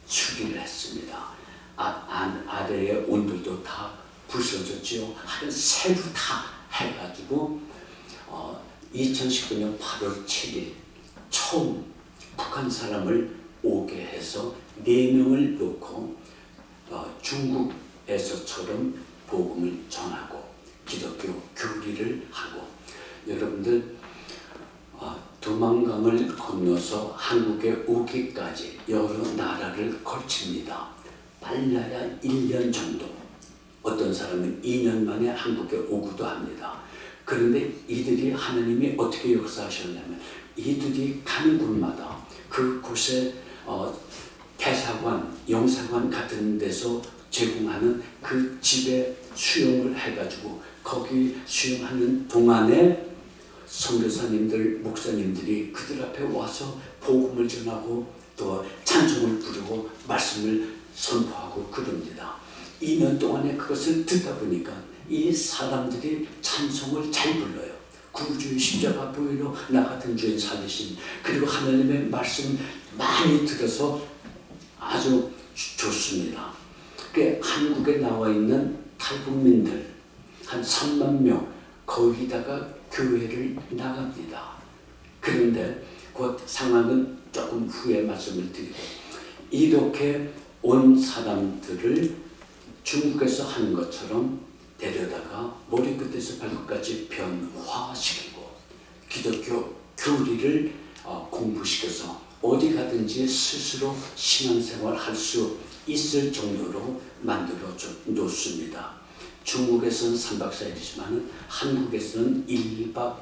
Speaker 1: 수리를 했습니다. 아래의 온도도 다 부서졌지요. 하여튼 새로 다 해가지고 2019년 8월 7일 처음 북한 사람을 오게 해서 4명을 놓고 중국에서처럼 복음을 전하고 기독교 교리를 하고 여러분들 두만강을 건너서 한국에 오기까지 여러 나라를 걸칩니다. 빨라야 1년 정도, 어떤 사람은 2년 만에 한국에 오기도 합니다. 그런데 이들이 하나님이 어떻게 역사하셨냐면 이들이 가는 곳마다 그곳에 대사관, 영사관 같은 데서 제공하는 그 집에 수용을 해가지고 거기 수용하는 동안에 선교사님들, 목사님들이 그들 앞에 와서 복음을 전하고 또 찬송을 부르고 말씀을 선포하고 그럽니다. 2년 동안에 그것을 듣다 보니까 이 사람들이 찬송을 잘 불러요. 구주의 십자가 보이로 나 같은 죄인 살리신, 그리고 하나님의 말씀 많이 들어서 아주 좋습니다. 한국에 나와 있는 탈북민들 한 3만 명 거기다가 교회를 나갑니다. 그런데 그 상황은 조금 후에 말씀을 드리고, 이렇게 온 사람들을 중국에서 하는 것처럼 데려다가 머리끝에서 발끝까지 변화시키고 기독교 교리를 공부시켜서 어디 가든지 스스로 신앙생활 할 수 있을 정도로 만들어 놓습니다. 중국에서는 3박 4일이지만 한국에서는 1박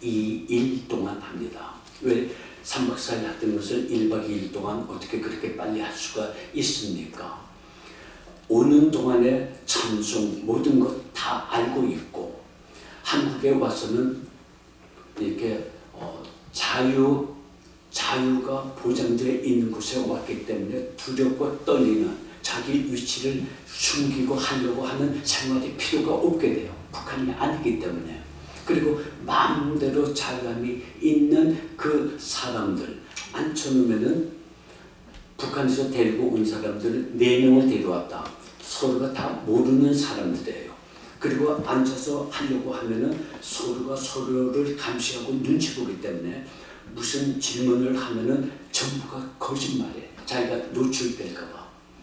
Speaker 1: 2일 동안 합니다. 왜 3박 4일 했던 것을 1박 2일 동안 어떻게 그렇게 빨리 할 수가 있습니까? 오는 동안에 찬송 모든 것 다 알고 있고, 한국에 와서는 이렇게 자유가 보장되어 있는 곳에 왔기 때문에 두렵고 떨리는 자기 위치를 숨기고 하려고 하는 생활이 필요가 없게 돼요. 북한이 아니기 때문에. 그리고 마음대로 자유함이 있는 그 사람들 앉혀놓으면은, 북한에서 데리고 온 사람들 4명을 데려왔다. 서로가 다 모르는 사람들이에요. 그리고 앉아서 하려고 하면은 서로가 서로를 감시하고 눈치 보기 때문에 무슨 질문을 하면은 전부가 거짓말이에요. 자기가 노출될까봐.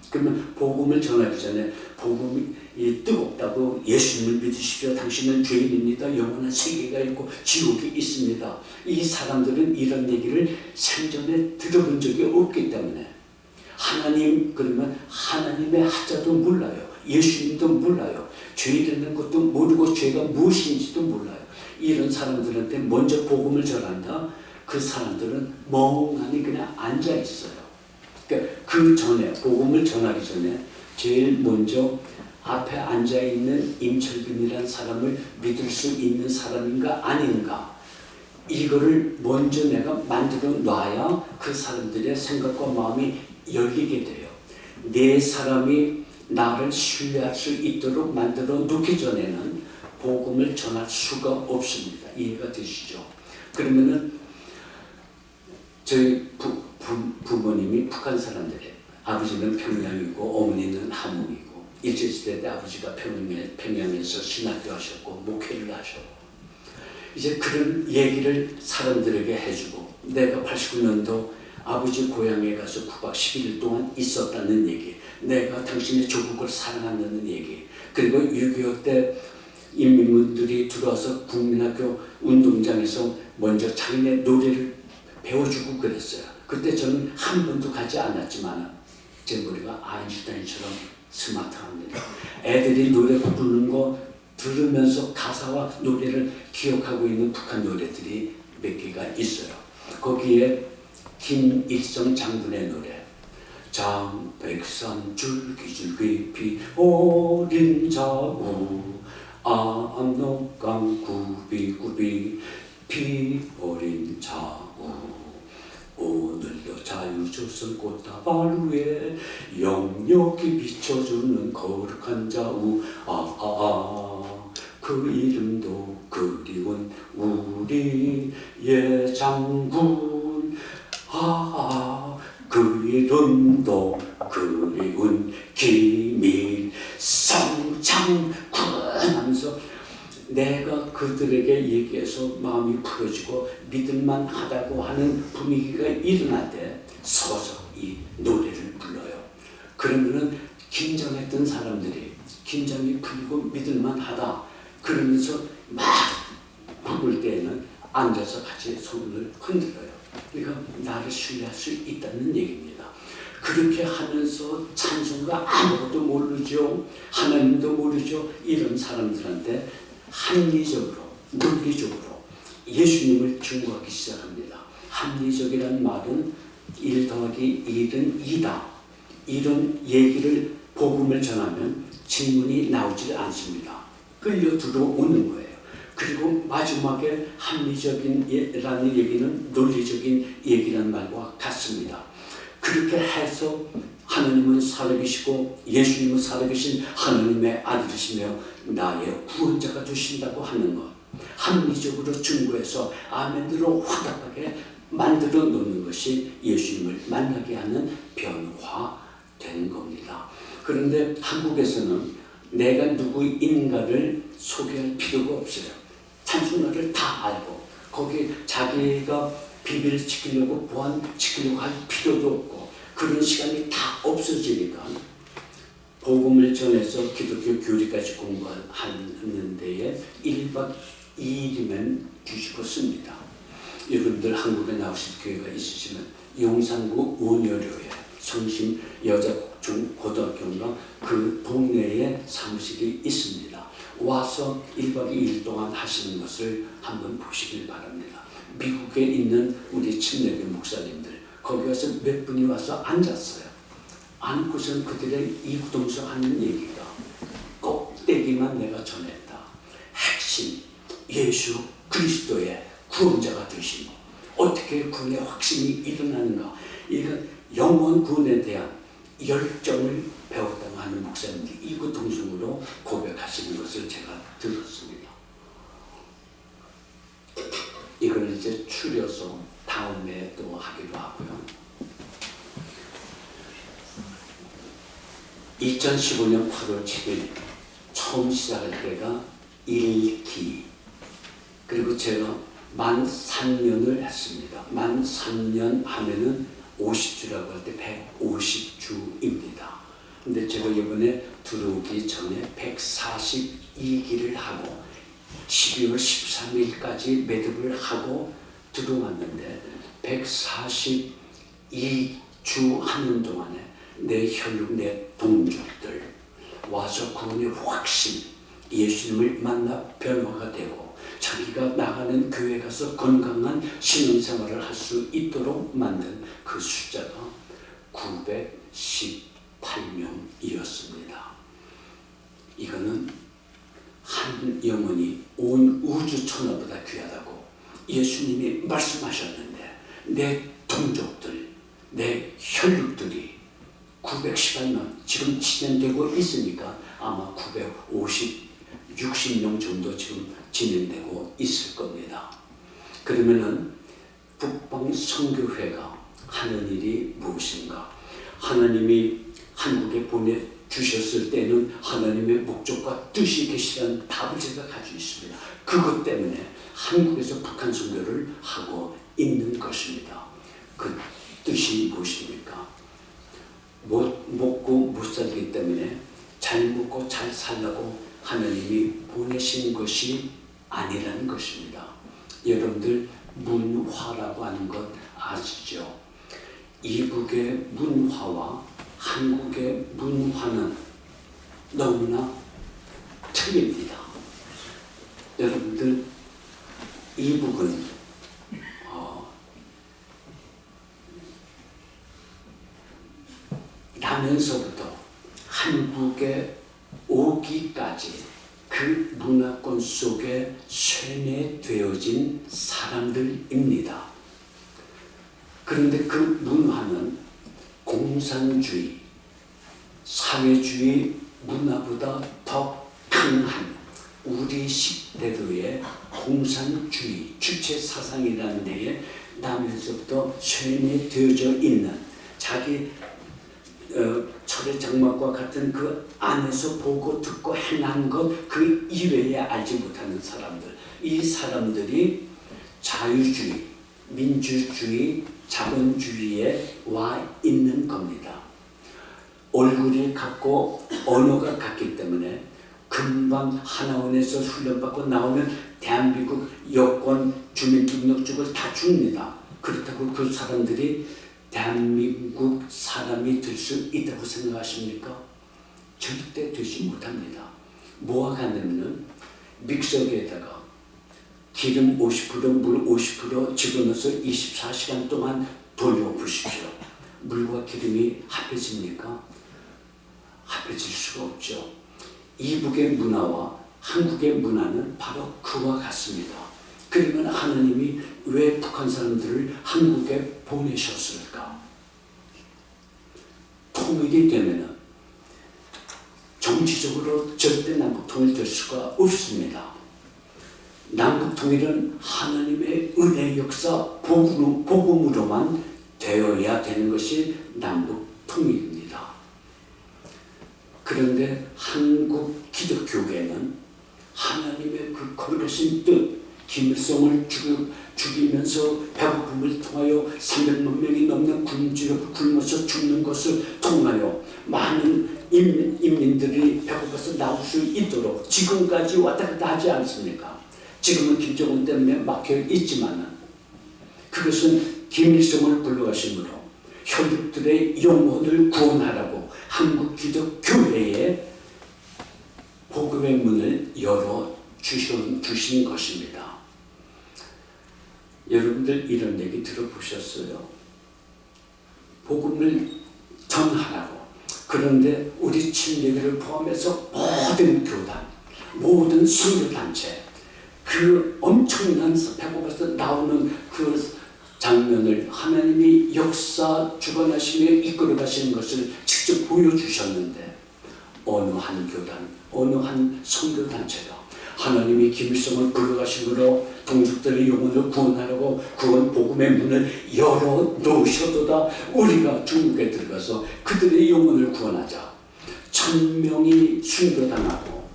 Speaker 1: 그러면 복음을 전하기 전에 복음이 뜨겁다고 예수님을 믿으십시오. 당신은 죄인입니다. 영원한 세계가 있고 지옥이 있습니다. 이 사람들은 이런 얘기를 생전에 들어본 적이 없기 때문에, 하나님 그러면 하나님의 하자도 몰라요. 예수님도 몰라요. 죄라는 것도 모르고 죄가 무엇인지도 몰라요. 이런 사람들한테 먼저 복음을 전한다. 그 사람들은 멍하니 그냥 앉아 있어요. 그러니까 그 전에 복음을 전하기 전에 제일 먼저 앞에 앉아 있는 임철균이라는 사람을 믿을 수 있는 사람인가 아닌가, 이거를 먼저 내가 만들어 놔야 그 사람들의 생각과 마음이 열리게 돼요. 네 사람이 나를 신뢰할 수 있도록 만들어 놓기 전에는 복음을 전할 수가 없습니다. 이해가 되시죠? 그러면은 저희 부모님이 북한 사람들이에요. 아버지는 평양이고 어머니는 함흥이고, 일제시대 때 아버지가 평양에서 신학교 하셨고 목회를 하셨고, 이제 그런 얘기를 사람들에게 해주고, 내가 89년도 아버지 고향에 가서 9박 11일 동안 있었다는 얘기, 내가 당신의 조국을 사랑한다는 얘기, 그리고 6.25 때 인민군들이 들어와서 국민학교 운동장에서 먼저 자기네 노래를 배워주고 그랬어요. 그때 저는 한 번도 가지 않았지만 제 머리가 아인슈타인처럼 스마트합니다. 애들이 노래 부르는 거 들으면서 가사와 노래를 기억하고 있는 북한 노래들이 몇 개가 있어요. 거기에 김일성 장군의 노래, 장백산 줄기줄기 피어린 자우, 압록강 굽이굽이 피어린 자우, 오늘도 자유조선 꽃다발 위에 영역이 비춰주는 거룩한 자우, 그 이름도 그리운 우리의 장군, 그 이름도 그리운 김일성 장군 하면서 내가 그들에게 얘기해서 마음이 풀어지고 믿을만 하다고 하는 분위기가 일어날 때 서서 이 노래를 불러요. 그러면은 긴장했던 사람들이 긴장이 풀리고 믿을만 하다 그러면서 막 부를 때에는 앉아서 같이 손을 흔들어요. 그러니까 나를 신뢰할 수 있다는 얘기입니다. 그렇게 하면서 찬송가 아무것도 모르죠. 하나님도 모르죠. 이런 사람들한테 합리적으로, 논리적으로 예수님을 증거하기 시작합니다. 합리적이라는 말은 1 더하기 1은 2다. 이런 얘기를 복음을 전하면 질문이 나오지 않습니다. 끌려 들어오는 거예요. 그리고 마지막에 합리적인이라는 얘기는 논리적인 얘기라는 말과 같습니다. 그렇게 해서 하나님은 살아계시고 예수님은 살아계신 하나님의 아들이시며 나의 구원자가 되신다고 하는 것, 합리적으로 증거해서 아멘으로 화답하게 만들어 놓는 것이 예수님을 만나게 하는 변화된 겁니다. 그런데 한국에서는 내가 누구인가를 소개할 필요가 없어요. 찬송가를 다 알고 거기 자기가 비밀을 지키려고 보안지키려고 할 필요도 없고 그런 시간이 다 없어지니까 복음을 전해서 기독교 교리까지 공부하는 데에 1박 2일이면 뒤집어씁니다. 여러분들 한국에 나오실 기회가 있으시면 용산구 원효로에 성심 여자중고등학교인가 그 동네에 사무실이 있습니다. 와서 1박 2일 동안 하시는 것을 한번 보시길 바랍니다. 미국에 있는 우리 침례교 목사님들 거기 와서 몇 분이 와서 앉았어요. 앉고선 그들의 이구동성 하는 얘기가 꼭대기만 내가 전했다. 핵심 예수 그리스도의 구원자가 되시고 어떻게 구원의 확신이 일어나는가, 이건 영원 구원에 대한 열정을 배웠다고 하는 목사님들이 이구동성으로 고백하시는 것을 제가 들었습니다. 이걸 이제 추려서 다음에 또 하기로 하고요. 2015년 8월 7일 처음 시작할 때가 1기, 그리고 제가 만 3년을 했습니다. 만 3년 하면은 50주라고 할 때 150주입니다. 근데 제가 이번에 들어오기 전에 142기를 하고 12월 13일까지 매듭을 하고 들어왔는데 142주 하는 동안에 내 혈육, 내 동족들 와서 구원의 확신, 예수님을 만나 변화가 되고 자기가 나가는 교회 가서 건강한 신앙생활을 할 수 있도록 만든 그 숫자가 918명이었습니다. 이거는 한 영혼이 온 우주 천하보다 귀하다고 예수님이 말씀하셨는데 내 동족들, 내 혈육들이 918명 지금 진행되고 있으니까 아마 60명 정도 지금 진행되고 있을 겁니다. 그러면은 북방선교회가 하는 일이 무엇인가? 하나님이 한국에 보내주셨을 때는 하나님의 목적과 뜻이 계시다는 답을 제가 가지고 있습니다. 그것 때문에 한국에서 북한 선교를 하고 있는 것입니다. 그 뜻이 무엇입니까? 먹고 못 살기 때문에 잘 먹고 잘 살라고 하나님이 보내신 것이 아니라는 것입니다. 여러분들 문화라고 하는 것 아시죠? 이북의 문화와 한국의 문화는 너무나 틀립니다. 여러분들 이북은 나면서부터 한국에 오기까지 그 문화권 속에 쇠뇌되어진 사람들입니다. 그런데 그 문화는 공산주의, 사회주의 문화보다 더 강한 우리 식대로의 공산주의 주체 사상이라는 데에 나면서부터 쇠뇌되어져 있는 자기 철의 장막과 같은 그 안에서 보고 듣고 행한 것 그 이외에 알지 못하는 사람들, 이 사람들이 자유주의, 민주주의, 자본주의에 와 있는 겁니다. 얼굴이 같고 언어가 같기 때문에 금방 하나원에서 훈련받고 나오면 대한민국 여권 주민등록증을 다 줍니다. 그렇다고 그 사람들이 대한민국 사람이 될 수 있다고 생각하십니까? 절대 되지 못합니다. 뭐가 같냐면 믹서기에다가 기름 50%, 물 50% 집어넣어서 24시간 동안 돌려보십시오. 물과 기름이 합해집니까? 합해질 수가 없죠. 이북의 문화와 한국의 문화는 바로 그와 같습니다. 그러면 하나님이 왜 북한 사람들을 한국에 보내셨을까? 통일이 되면은 정치적으로 절대 남북 통일될 수가 없습니다. 남북 통일은 하나님의 은혜 역사 복음으로만 되어야 되는 것이 남북 통일입니다. 그런데 한국 기독교계는 하나님의 그 거룩하신 뜻, 김일성을 죽이면서 배고픔을 통하여 300만 명이 넘는 굶어서 죽는 것을 통하여 많은 인민들이 배고파서 나올 수 있도록 지금까지 왔다 갔다 하지 않습니까? 지금은 김정은 때문에 막혀 있지만은 그것은 김일성을 불러가심으로 혈육들의 영혼을 구원하라고 한국 기독교회에 복음의 문을 열어 주신 것입니다. 여러분들 이런 얘기 들어보셨어요? 복음을 전하라고. 그런데 우리 침례교를 포함해서 모든 교단, 모든 선교단체, 그 엄청난 배고파서 나오는 그 장면을 하나님이 역사 주관하시며 이끌어 가시는 것을 직접 보여주셨는데 어느 한 교단, 어느 한 선교단체가 하나님이 김일성을 불러가심으로 동족들의 영혼을 구원하려고 구원 복음의 문을 열어 놓으셔도다 우리가 중국에 들어가서 그들의 영혼을 구원하자. 1000명이 순교당하고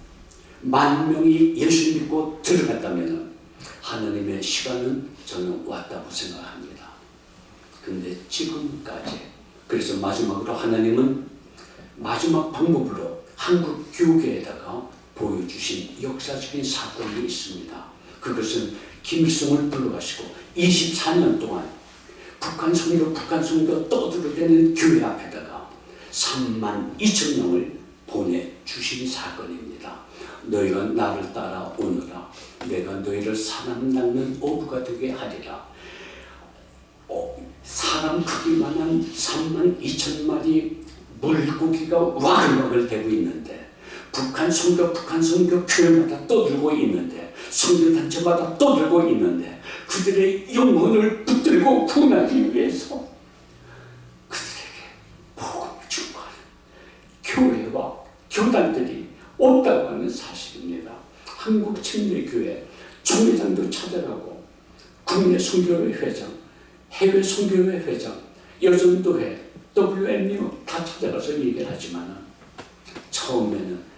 Speaker 1: 10,000명이 예수 믿고 들어갔다면 하나님의 시간은 저는 왔다고 생각합니다. 근데 지금까지 그래서 마지막으로 하나님은 마지막 방법으로 한국 교계에다가 보여주신 역사적인 사건이 있습니다. 그것은 김일성을 불러가시고 24년 동안 북한 선교 떠들어대는 교회 앞에다가 32,000명을 보내주신 사건입니다. 너희가 나를 따라오너라. 내가 너희를 사람 낚는 어부가 되게 하리라. 사람 크기만한 32,000마리 물고기가 와글와글 대고 있는데 북한 선교 교회마다 떠들고 있는데 선교단체마다 떠들고 있는데 그들의 영혼을 붙들고 구원하기 위해서 그들에게 복음을 전하는 교회와 교단들이 없다고 하는 사실입니다. 한국 침례교회 총회장도 찾아가고 국내 선교회 회장, 해외 선교회 회장, 여전도회, WMU 다 찾아가서 얘기를 하지만 처음에는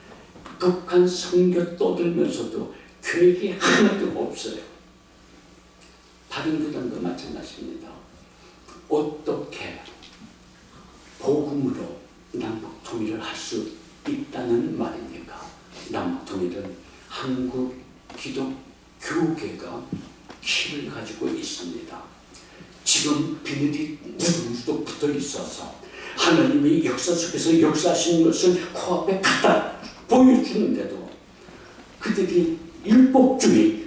Speaker 1: 북한 선교 떠들면서도 계획이 하나도 없어요. 다른 교단도 마찬가지입니다. 어떻게 복음으로 남북 통일을 할 수 있다는 말입니까? 남북 통일은 한국 기독교계가 힘을 가지고 있습니다. 지금 비늘이 누룩누룩 붙어 있어서 하나님이 역사 속에서 역사하시는 것을 코앞에 갖다 보여주는데도 그들이 율법주의,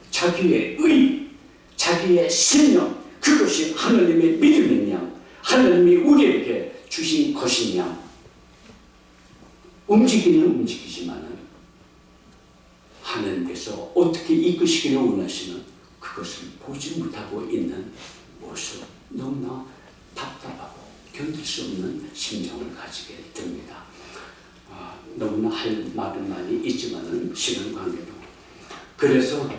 Speaker 1: 자기의 의, 자기의 신념, 그것이 하나님의 믿음이냐, 하나님이 우리에게 주신 것이냐, 움직이는 움직이지만은 하나님께서 어떻게 이끄시기를 원하시는 그것을 보지 못하고 있는 모습, 너무나 답답하고 견딜 수 없는 심정을 가지게 됩니다. 너무나 할 말은 많이 있지만은 시간 관계로. 그래서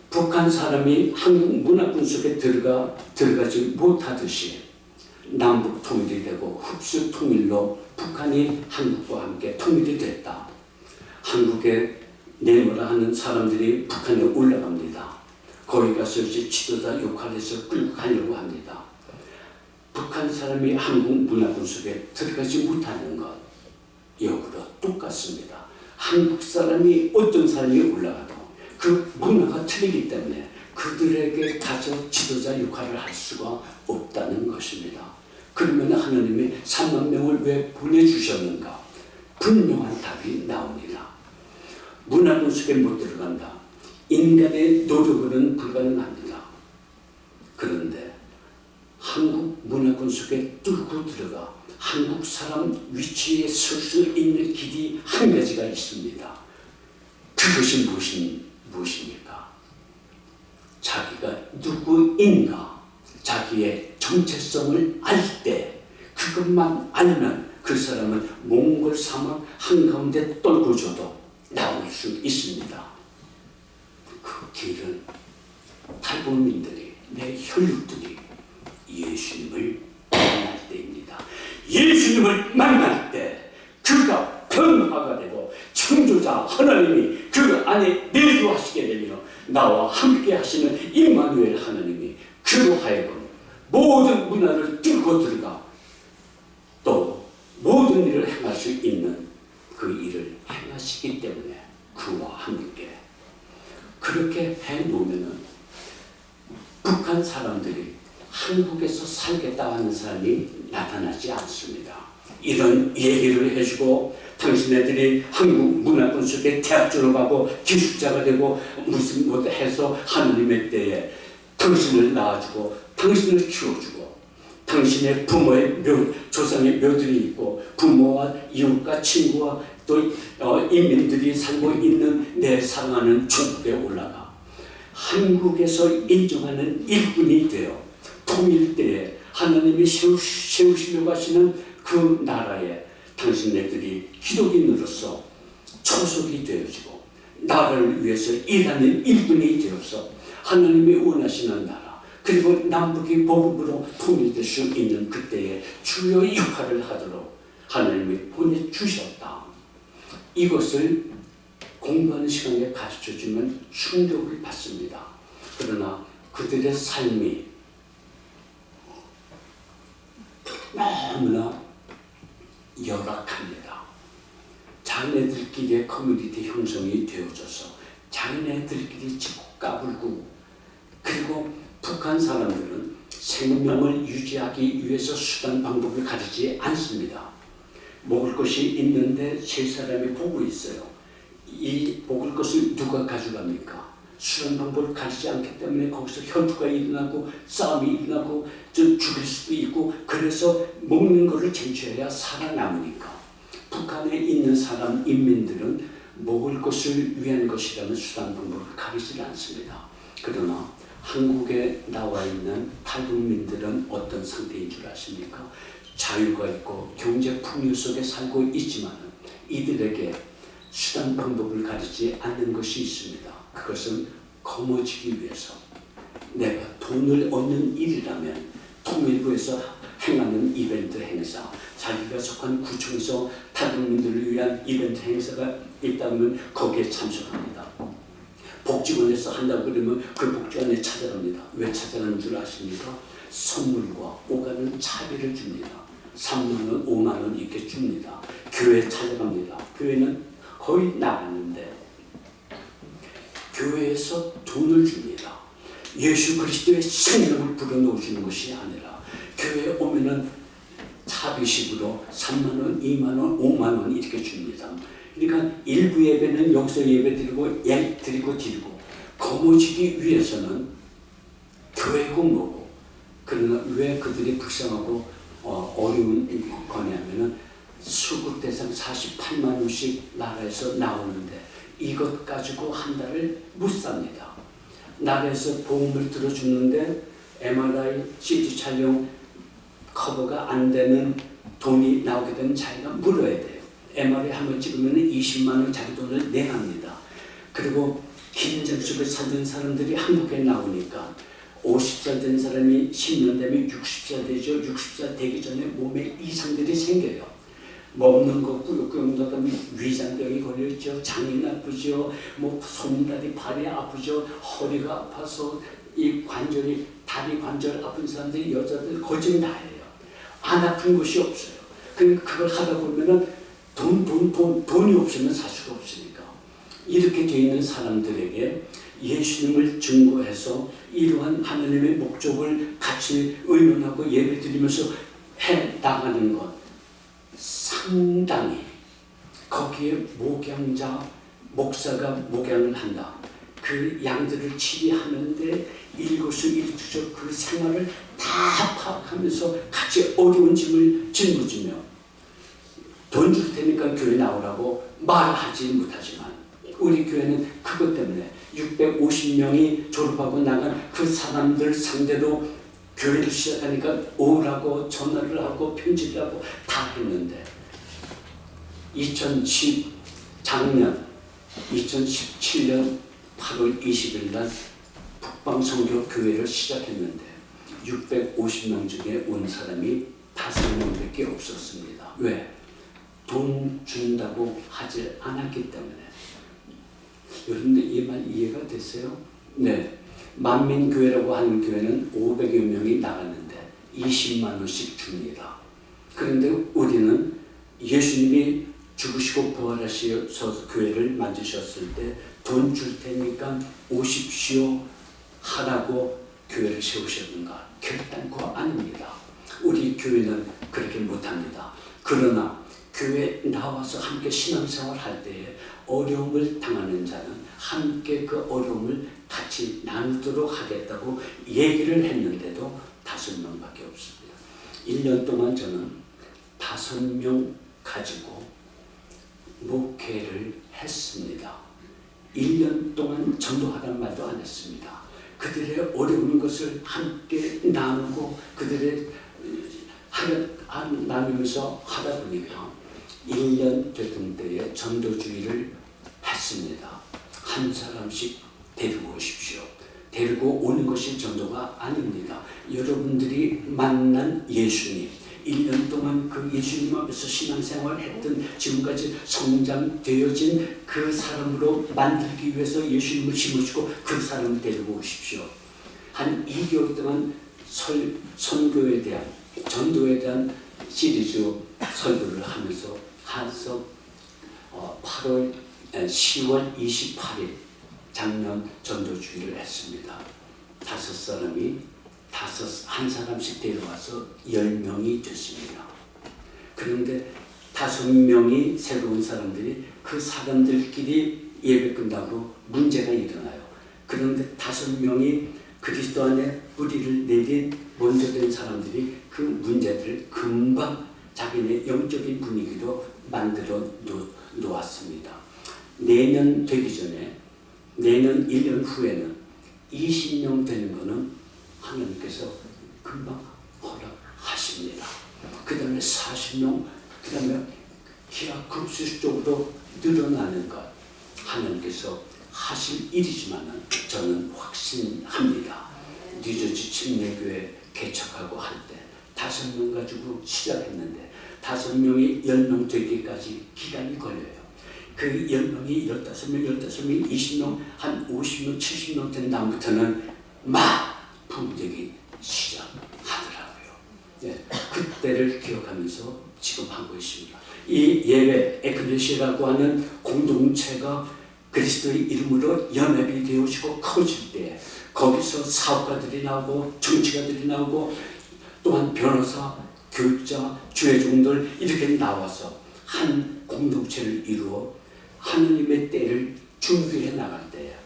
Speaker 1: 북한 사람이 한국 문화권 속에 들어가지 못하듯이 남북 통일이 되고 흡수 통일로 북한이 한국과 함께 통일이 됐다. 한국에 내노라 하는 사람들이 북한에 올라갑니다. 거기 가서 이제 지도자 역할에서 끌고 가려고 합니다. 북한 사람이 한국 문화권 속에 들어가지 못하는 것 역으로 똑같습니다. 한국 사람이 어떤 사람이 올라가도 그 문화가 틀리기 때문에 그들에게 가서 지도자 역할을 할 수가 없다는 것입니다. 그러면 하나님이 3만 명을 왜 보내주셨는가? 분명한 답이 나옵니다. 문화권 속에 못 들어간다. 인간의 노력으로는 불가능합니다. 그런데 한국 문화권 속에 뚫고 들어가 한국 사람 위치에 설 수 있는 길이 한 가지가 있습니다. 그것이 무엇입니까? 자기가 누구인가, 자기의 정체성을 알 때 그것만 알면 그 사람은 몽골 사막 한가운데 떨고 줘도 나올 수 있습니다. 그 길은 탈북민들이, 내 혈육들이 예수님을 만날 때입니다. 예수님을 만날 때 그가 변화가 되고 창조자 하나님이 그 안에 나와 함께 하시는 임마누엘 하나님이 그로 하여금 모든 문화를 뚫고 들어가 또 모든 일을 행할 수 있는 그 일을 행하시기 때문에 그와 함께 그렇게 해놓으면은 북한 사람들이 한국에서 살겠다 하는 사람이 나타나지 않습니다. 이런 얘기를 해주고 당신네들이 한국 문화권 속에 대학 졸업하고 기술자가 되고 무슨 뭐 해서 하나님의 때에 당신을 낳아주고 당신을 키워주고 당신의 부모의 조상의 묘들이 있고 부모와 이웃과 친구와 또 인민들이 살고 있는 내 사랑하는 중국에 올라가 한국에서 인정하는 일꾼이 되어 통일 때에 하나님이 세우시려고 하시는 그 나라에 당신네들이 기독인으로서 초속이 되어지고 나라를 위해서 일하는 일꾼이 되어서 하나님이 원하시는 나라 그리고 남북이 복음으로 통일될 수 있는 그때에 주요 역할을 하도록 하나님이 보내주셨다. 이것을 공부하는 시간에 가르쳐주면 충격을 받습니다. 그러나 그들의 삶이 너무나 열악합니다. 자기네들끼리의 커뮤니티 형성이 되어져서 자기네들끼리 짓고 까불고 그리고 북한 사람들은 생명을 유지하기 위해서 수단 방법을 가리지 않습니다. 먹을 것이 있는데 세 사람이 보고 있어요. 이 먹을 것을 누가 가져갑니까? 수단 방법을 가리지 않기 때문에 거기서 혈투가 일어나고 싸움이 일어나고 죽일 수도 있고 그래서 먹는 것을 쟁취해야 살아남으니까 북한에 있는 사람 인민들은 먹을 것을 위한 것이라는 수단 방법을 가리지 않습니다. 그러나 한국에 나와 있는 탈북민들은 어떤 상태인 줄 아십니까? 자유가 있고 경제 풍요 속에 살고 있지만 이들에게 수단 방법을 가리지 않는 것이 있습니다. 그것은 거머쥐기 위해서 내가 돈을 얻는 일이라면 통일부에서 행하는 이벤트 행사 자기가 속한 구청에서 탈북민들을 위한 이벤트 행사가 있다면 거기에 참석합니다. 복지관에서 한다고 그러면 그 복지관에 찾아갑니다. 왜 찾아가는 줄 아십니까? 선물과 오가는 차비를 줍니다. 3만원, 5만원 이렇게 줍니다. 교회 찾아갑니다. 교회는 거의 나갔는데 교회에서 돈을 줍니다. 예수 그리스도의 생명을 불어넣어주는 것이 아니라 교회에 오면은 차비식으로 3만원, 2만원, 5만원 이렇게 줍니다. 그러니까 일부 예배는 여기서 예배 드리고 거머쥐기 위해서는 교회고 뭐고 그러나 왜 그들이 불쌍하고 어려운 거냐면은 수급 대상 48만 원씩 나라에서 나오는데 이것 가지고 한 달을 못 삽니다. 나라에서 보험을 들어주는데 MRI, CT 촬영 커버가 안 되는 돈이 나오게 되면 자기가 물어야 돼요. MRI 한번 찍으면 20만 원 자기 돈을 내합니다. 그리고 긴장 속에 살던 사람들이 한국에 나오니까 50살 된 사람이 10년 되면 60살 되죠. 60살 되기 전에 몸에 이상들이 생겨요. 먹는 거 꾸역꾸역 넣다면 위장병이 걸려있죠. 장이 나쁘죠. 뭐 손다리 발이 아프죠. 허리가 아파서 이 관절이 다리 관절 아픈 사람들이 여자들 거진 다예요. 안 아픈 곳이 없어요. 그걸 하다 보면은 돈이 없으면 살 수가 없으니까 이렇게 돼 있는 사람들에게 예수님을 증거해서 이러한 하나님의 목적을 같이 의논하고 예배드리면서 해 나가는 것 상당히 거기에 목사가 목양을 한다. 그 양들을 치리하는데 일거수일투족 그 생활을 다 파악하면서 같이 어려운 짐을 짊어지며 돈 줄 테니까 교회 나오라고 말하지 못하지만 우리 교회는 그것 때문에 650명이 졸업하고 나간 그 사람들 상대로 교회를 시작하니까 오라고 전화를 하고 편지를 하고 다 했는데 작년 2017년 8월 20일 날 북방선교 교회를 시작했는데 650명 중에 온 사람이 5명밖에 없었습니다. 왜? 돈 준다고 하지 않았기 때문에. 여러분들 이 말 이해가 됐어요? 네, 만민교회라고 하는 교회는 500여 명이 나갔는데 20만 원씩 줍니다. 그런데 우리는 예수님이 죽으시고 부활하셔서 교회를 만드셨을 때 돈 줄 테니까 오십시오 하라고 교회를 세우셨는가? 결단코 아닙니다. 우리 교회는 그렇게 못합니다. 그러나 교회 나와서 함께 신앙생활 할 때에 어려움을 당하는 자는 함께 그 어려움을 같이 나누도록 하겠다고 얘기를 했는데도 5명밖에 없습니다. 1년 동안 저는 5명 가지고 목회를 했습니다. 1년 동안 전도하란 말도 안 했습니다. 그들의 어려운 것을 함께 나누고 그들의 나누면서 하다 보니까 1년 되던 때에 전도주의를 했습니다. 한 사람씩 데리고 오십시오. 데리고 오는 것이 전도가 아닙니다. 여러분들이 만난 예수님, 1년 동안 그 예수님 앞에서 신앙생활을 했던 지금까지 성장되어진 그 사람으로 만들기 위해서 예수님을 심으시고 그 사람을 데리고 오십시오. 한 2개월 동안 선교에 대한, 전도에 대한 시리즈 설교를 하면서 10월 28일 작년 전도주의를 했습니다. 5사람이 한 사람씩 데려와서 10명이 됐습니다. 그런데 5명이 새로운 사람들이 그 사람들끼리 예배 끝나고 문제가 일어나요. 그런데 5명이 그리스도 안에 뿌리를 내린 먼저 된 사람들이 그 문제들을 금방 자기네 영적인 분위기로 만들어 놓았습니다. 내년 되기 전에, 내년 1년 후에는 20명 되는 거는 하나님께서 금방 허락하십니다. 그 다음에 40명, 그 다음에 기하급수적으로 늘어나는 것 하나님께서 하실 일이지만 저는 확신합니다. 뉴저지 침례교회 개척하고 할 때 5명 가지고 시작했는데 5명이 10명 되기까지 기간이 걸려요. 그 10명이 15명, 20명, 한 50명, 70명 된 다음부터는 막 분쟁이 시작하더라고요. 네, 그때를 기억하면서 지금 하고 있습니다. 이 예배 에클레시아라고 하는 공동체가 그리스도의 이름으로 연합이 되어지고 커질 때 거기서 사업가들이 나오고 정치가들이 나오고 또한 변호사, 교육자, 주회종들 이렇게 나와서 한 공동체를 이루어 하나님의 때를 준비해 나갈 때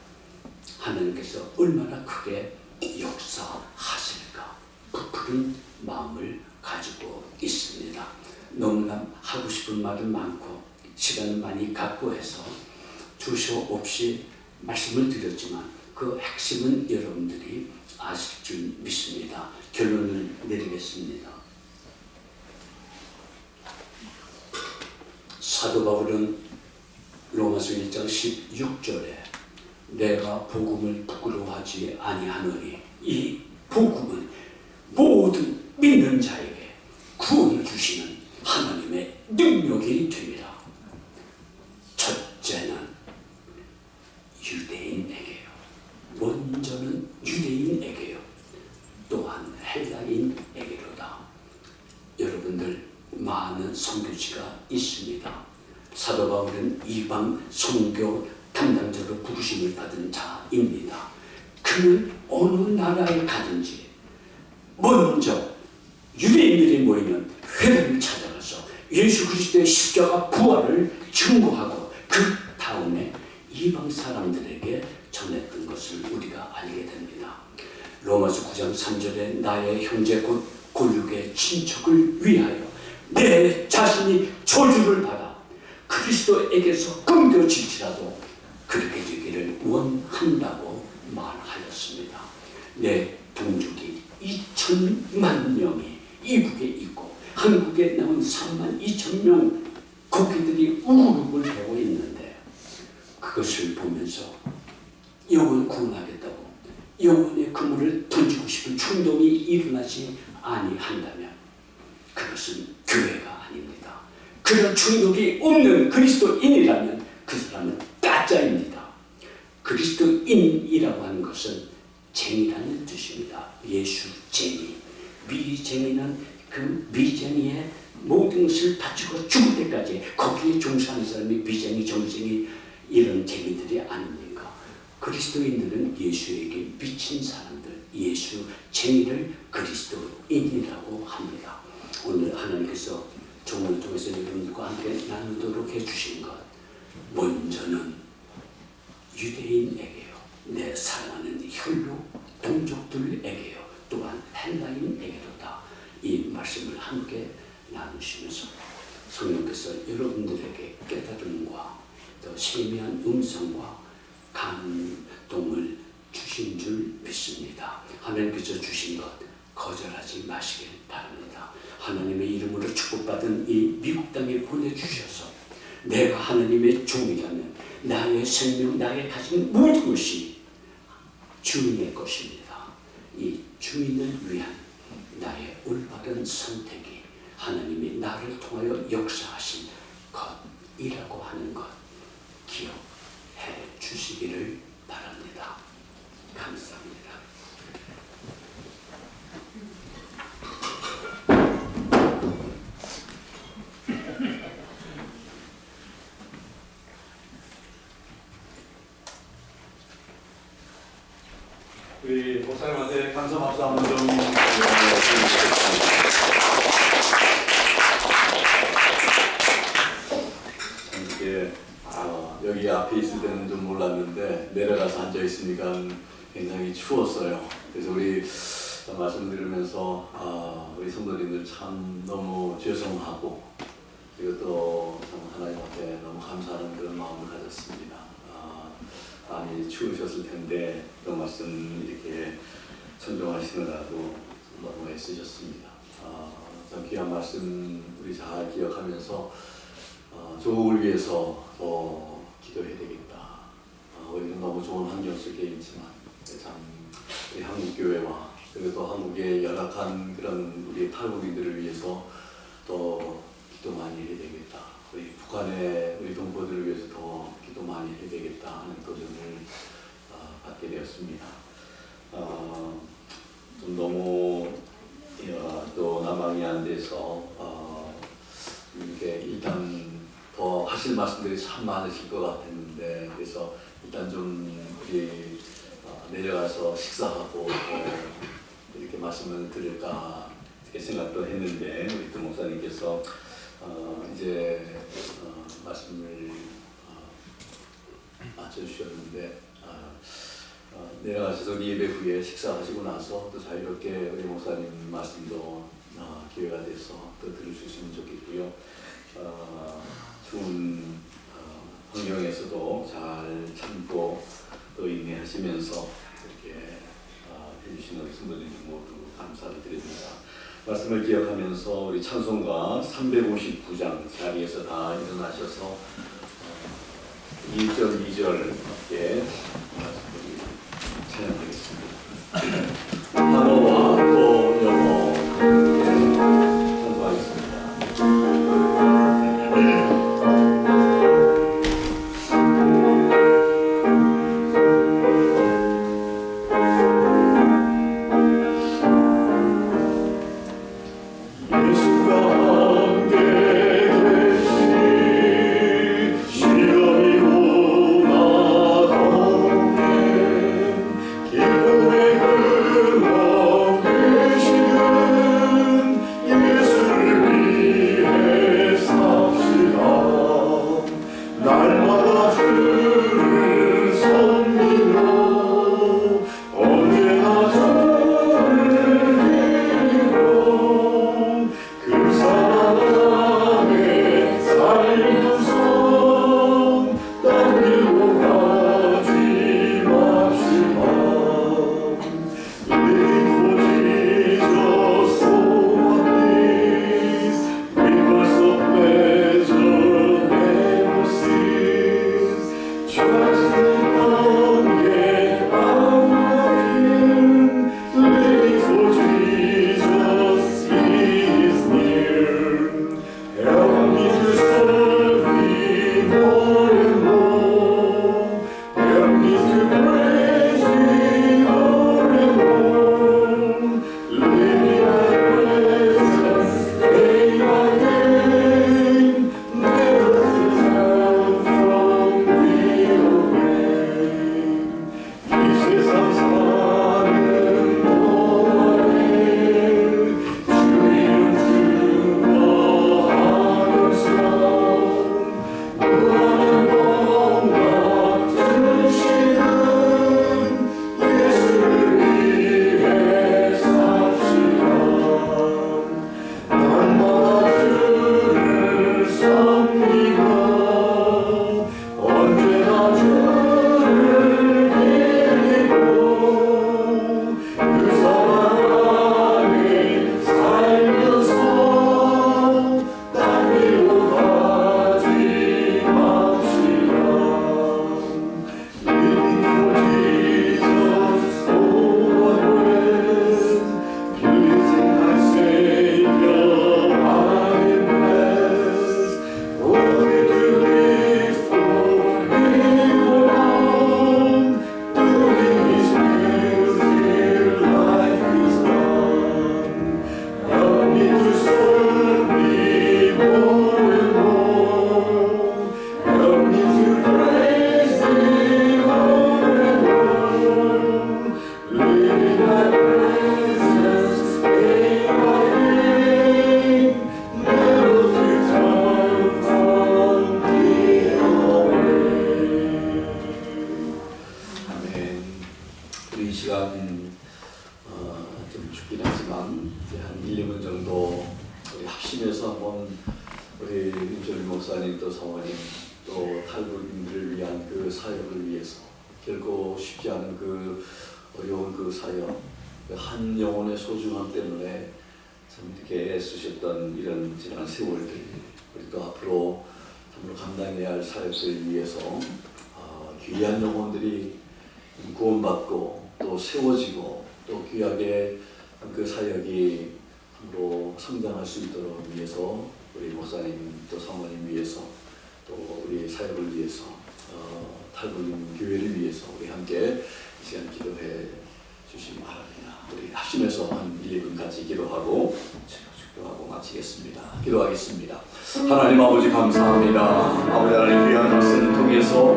Speaker 1: 하나님께서 얼마나 크게 역사하실까 부풀은 마음을 가지고 있습니다. 너무나 하고 싶은 말은 많고 시간을 많이 갖고 해서 주저 없이 말씀을 드렸지만 그 핵심은 여러분들이 아실 줄 믿습니다. 결론을 내리겠습니다. 사도 바울은 로마서 1장 16절에 내가 복음을 부끄러워하지 아니하노니 이 복음은 모든 믿는 자에게 구원을 주시는 하나님의 능력이 됩니다. 첫째는 유대인에게요. 먼저는 유대인에게요. 또한 헬라인에게로다. 여러분들 많은 선교지가 있습니다. 사도 바울은 이방 선교 담당자로 부르심을 받은 자입니다. 그는 어느 나라에 가든지 먼저 유대인들이 모이면 회당을 찾아가서 예수 그리스도의 십자가 부활을 증거하고 그 다음에 이방 사람들에게 전했던 것을 우리가 알게 됩니다. 로마서 9장 3절에 나의 형제 곧 골육의 친척을 위하여 내 자신이 저주를 받아 그리스도에게서 끊겨질지라도 그렇게 되기를 원한다고 말하였습니다. 내 동족이 2천만 명이 이북에 있고 한국에 나온 3만 2천 명 거기들이 우글우글 하고 있는데 그것을 보면서 영혼 구원하겠다고 영혼의 그물을 던지고 싶은 충동이 일어나지 아니한다면 그것은 교회가 아닙니다. 그런 충동이 없는 그리스도인이라면 그 사람은 가짜입니다. 그리스도인이라고 하는 것은 쟁이라는 뜻입니다. 예수 쟁이. 미쟁이는 그 미쟁이의 모든 것을 바치고 죽을 때까지 거기에 종사하는 사람이 미쟁이, 정쟁이 이런 쟁이들이 아닙니까? 그리스도인들은 예수에게 미친 사람들, 예수 쟁이를 그리스도인이라고 합니다. 오늘 하나님께서 종을 통해서 여러분들과 함께 나누도록 해주신 것, 먼저는 유대인에게요, 내 사랑하는 혈육 동족들에게요, 또한 헬라인에게로다. 이 말씀을 함께 나누시면서 성령께서 여러분들에게 깨달음과 또 세미한 음성과 감동을 주신 줄 믿습니다. 하나님께서 주신 것 거절하지 마시길 바랍니다. 하나님의 이름으로 축복받은 이 미국 땅에 보내주셔서 내가 하나님의 종이라면 나의 생명, 나의 가진 모든 것이 주인의 것입니다. 이 주인을 위한 나의 올바른 선택이 하나님이 나를 통하여 역사하신 것이라고 하는 것 기억해 주시기를 바랍니다. 감사합니다.
Speaker 2: 우리 목사님한테 감사 박수 한번 좀 드리겠습니다. 이게 여기 앞에 있을 때는 좀 몰랐는데 내려가서 앉아 있으니까 굉장히 추웠어요. 그래서 우리 말씀 들으면서 우리 성도님들 참 너무 죄송하고 그리고 또 하나님 앞에 너무 감사하는 그런 마음을 가졌습니다. 많이 추우셨을 텐데 그런 말씀 이렇게 청정하시느라고 너무 애쓰셨습니다. 참 귀한 말씀 우리 잘 기억하면서 조국을 위해서 더 기도해야 되겠다. 우리는 너무 좋은 환경 속에 있지만 참 우리 한국 교회와 그리고 또 한국의 열악한 그런 우리 탈북민들을 위해서 더 기도 많이 해야 되겠다. 우리 북한의 우리 동포들을 위해서 더 기도 많이 해야 되겠다 하는 도전을 받게 되었습니다. 좀 너무 또 남방이 안 돼서 이렇게 일단 더 하실 말씀들이 참 많으실 것 같았는데 그래서 일단 좀 우리 내려가서 식사하고 이렇게 말씀을 들을까 이렇게 생각도 했는데 우리 또 목사님께서 이제 말씀을 맞춰주셨는데 내려가셔서 예배 후에 식사하시고 나서 또 자유롭게 우리 목사님 말씀도 기회가 돼서 또 들을 수 있으면 좋겠고요. 추운 환경에서도 잘 참고 또 인내하시면서 이렇게 해주시는 우리 성도님 모두 감사를 드립니다. 말씀을 기억하면서 우리 찬송가 359장 자리에서 다 일어나셔서 1절, 2절 함께 찬양하겠습니다. 한어와 또 영어 찬송하겠습니다.
Speaker 3: 기쁨의 그
Speaker 2: 이 시간 좀 춥긴 하지만 이제 한 1, 2분 정도 우리 합심해서 한번 우리 윤철민 목사님 또 사모님 또 탈북민들을 위한 그 사역을 위해서 결코 쉽지 않은 그 어려운 그 사역, 한 영혼의 소중함 때문에 참 이렇게 애쓰셨던 이런 지난 세월들, 우리 또 앞으로 참으로 감당해야 할 사역을 위해서 귀한 영혼들이 구원받고 또 세워지고 또 귀하게 그 사역이 참으로 성장할 수 있도록 위해서 우리 목사님 또 사모님 위해서 또 우리 사역을 위해서 탈북민 교회를 위해서 우리 함께 이 시간 기도해 주시기 바랍니다. 우리 합심해서 한 1, 2분 같이 기도하고 축도하고 마치겠습니다. 기도하겠습니다. 하나님 아버지 감사합니다. 아버지 하나님 귀한 말씀을 통해서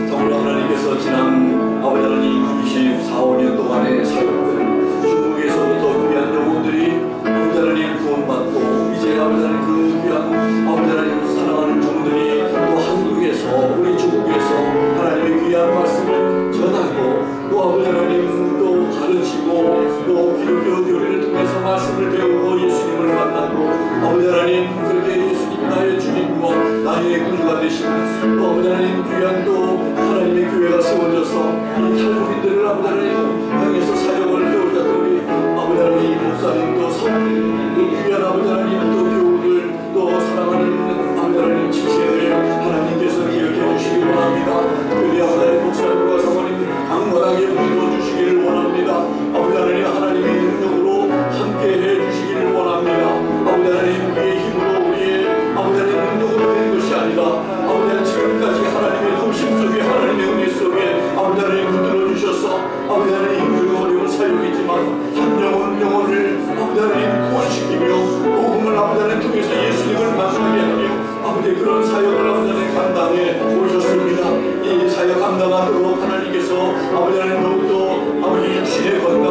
Speaker 2: 정말 하나님께서 지난 아버지 하나님 24, 5년 동안의 사역들 중국에서부터 귀한 영혼들이 아버지 하나님 구원받고 이제 아버지 하나님 그 귀한 아버지 하나님 사랑하는 종들이 또 한국에서 우리 중국에서 하나님의 귀한 말씀을 전하고 또 아버지 하나님 또 가르치고 또 기독교 교리를 통해서 말씀을 배우고 예수님을 만나고 아버지 하나님 그렇게 예수님이 나의 주님과 나의 구주가 되시는 또 아버지 하나님 귀한 또 하나님의 교회가 세워져서 이 탈북민들을 아버지 하나님 향해서 사역을 배우자 우리 아버지 하나님 목사님 또 성도님 또 귀한 아버지 하나님 또 교우들 또 사랑하는 아버지 하나님 지체들 하나님께서 기억해 주시기 원합니다. 특별히 아버지 하나님 목사님과 사모님 강건하게 붙들어 주시기를 원합니다. 아버지 하나님 하나님의 능력으로 함께 해 주시기를 원합니다. 아버지 하나님 우리의 힘으로 우리의 아버지 하나님 능력으로 된 것이 아니라 아버지 하나님 지금까지 하나님의 도심 속에 하나님의 은혜 속에 아버지 하나님 붙들어 주셔서 아버지 하나님 힘들고 어려운 사역이지만 한 영혼을 아버지 하나님 구원시키며 복음을 아버지 하나님 통해서 예수님을 만나게 하며 아버지 그런 사역을 아버지 하나님 감당해 오셨습니다. 이 사역 감당하도록 하나님께서 아버지 하나님 더욱더 아버지 육신의 건강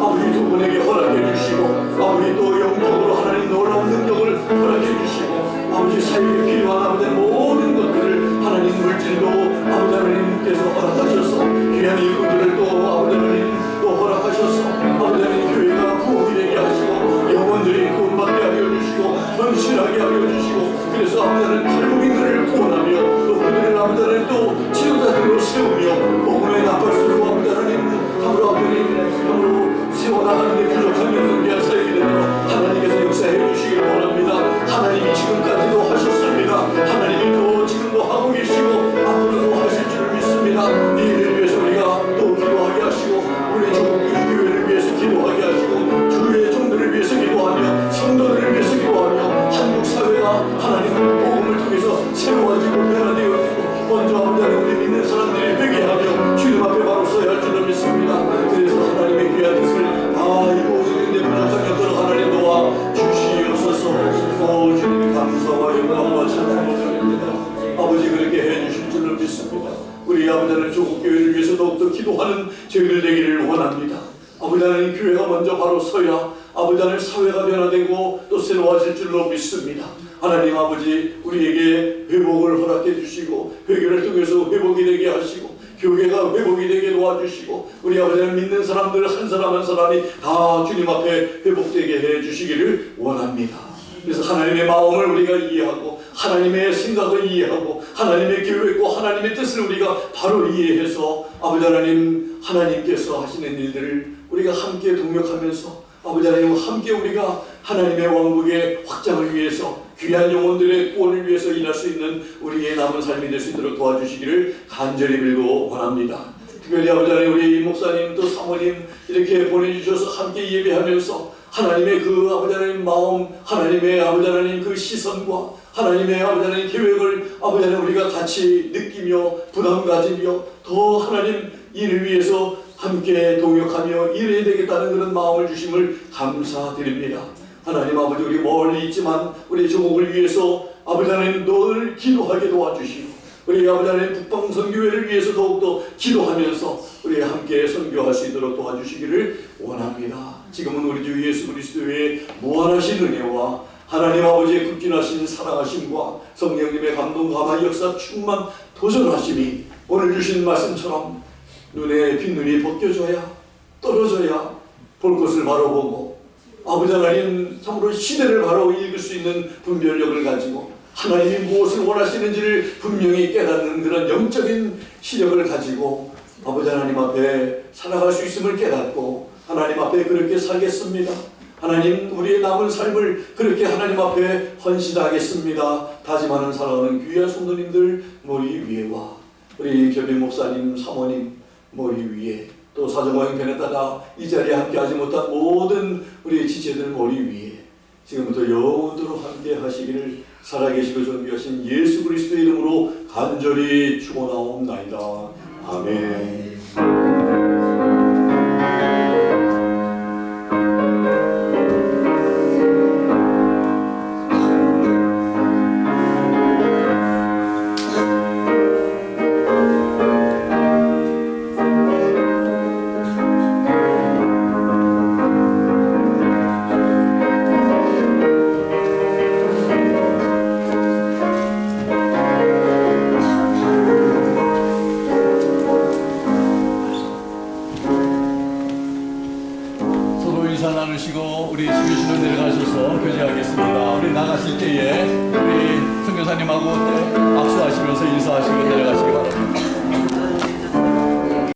Speaker 2: 아버지 두 분에게 허락해 주시고 아버지 또 영적으로 하나님 놀라운 능력을 허락해 주시고 아버지 사역에 필요한 아버지 모든 것들을 하나님 물질도 아버지 하나님께서 허락하셔서 귀한 일꾼들을 또 아버지 하나님 또 허락하셔서 아버지 하나님 교회가 부흥이 되게 하시고 영혼들이 구원받게 하여 주시고 헌신하게 하여 주시고 그래서 아버지 하나님 탈북민들을 구원하며 또 그들을 아버지 하나님 또 지도자들로 세우며 복음의 나팔수로 아버지 하나님 참으로 아버지 참으로 세워나가는 데 부족한 영광의 사역이 되도록 하나님께서 역사해 주시기를 원합니다. 하나님이 지금까지도 하셨습니다. 하나님이 또 지금도 하고 계시고 앞으로도 하실 줄 믿습니다. 이 일을 위해서 우리가 또 기도하게 하시고 우리 중국 교회를 위해서 기도하게 하시고 주의 종들을 위해서 기도하며 성도들을 위해서 기도하며 한국 사회가 하나님 복음을 통해서 새로워지고 변화되어 먼저 아버지 하나님 우리 믿는 사람들이 회개하며 주님 앞에 바로 서야 할 줄로 믿습니다. 그래서 하나님의 귀한 뜻을 이루어지는데 부족하게 없도록 하나님 도와 주시옵소서. 주님 감사와 영광과 찬송을 드립니다. 아버지 그렇게 해주실 줄로 믿습니다. 우리 아버지 하나님 조국 교회를 위해서 더욱더 기도하는 저희들 되기를 원합니다. 아버지 하나님 교회가 먼저 바로 서야 아버지 하나님 사회가 변화되고 또 새로워질 줄로 믿습니다. 하나님 아버지 우리에게 회복을 허락해 주시고 회개를 통해서 회복이 되게 하시고 교회가 회복이 되게 도와주시고 우리 아버지 하나님 믿는 사람들 한 사람 한 사람이 다 주님 앞에 회복되게 해 주시기를 원합니다. 그래서 하나님의 마음을 우리가 이해하고 하나님의 생각을 이해하고 하나님의 계획과 하나님의 뜻을 우리가 바로 이해해서 아버지 하나님 하나님께서 하시는 일들을 우리가 함께 동역하면서 아버지 하나님 함께 우리가 하나님의 왕국의 확장을 위해서 귀한 영혼들의 구원을 위해서 일할 수 있는 우리의 남은 삶이 될 수 있도록 도와주시기를 간절히 빌고 원합니다. 특별히 아버지 하나님 우리 목사님 또 사모님 이렇게 보내주셔서 함께 예배하면서 하나님의 그 아버지 하나님 마음 하나님의 아버지 하나님 그 시선과 하나님의 아버지 하나님 계획을 아버지 하나님 우리가 같이 느끼며 부담 가지며 더 하나님 일을 위해서 함께 동역하며 일해야 되겠다는 그런 마음을 주심을 감사드립니다. 하나님 아버지 우리 멀리 있지만 우리 조국을 위해서 아버지 하나님 늘 기도하게 도와주시고 우리 아버지 하나님 북방 선교회를 위해서 더욱더 기도하면서 우리 함께 선교할 수 있도록 도와주시기를 원합니다. 지금은 우리 주 예수 그리스도의 무한하신 은혜와 하나님 아버지의 극진하신 사랑하심과 성령님의 감동 감화 역사 충만 도전하심이 오늘 주신 말씀처럼 눈에 빈눈이 벗겨져야 떨어져야 볼 것을 바로 보고 아버지 하나님 참으로 시대를 바로 읽을 수 있는 분별력을 가지고 하나님이 무엇을 원하시는지를 분명히 깨닫는 그런 영적인 시력을 가지고 아버지 하나님 앞에 살아갈 수 있음을 깨닫고 하나님 앞에 그렇게 살겠습니다. 하나님 우리의 남은 삶을 그렇게 하나님 앞에 헌신하겠습니다. 다짐하는 사랑하는 귀한 성도님들 머리 위에와 우리 교빈 목사님 사모님 머리 위에 또 사정과 형편에 따라 이 자리에 함께하지 못한 모든 우리 지체들 머리 위에 지금부터 영원토록 함께 하시기를 살아계시고 존귀하신 예수 그리스도의 이름으로 간절히 축원하옵나이다. 아멘.
Speaker 3: 인사 나누시고 우리 수교실로 내려가셔서 교제하겠습니다. 우리 나가실 때에 우리 선교사님하고 또 악수하시면서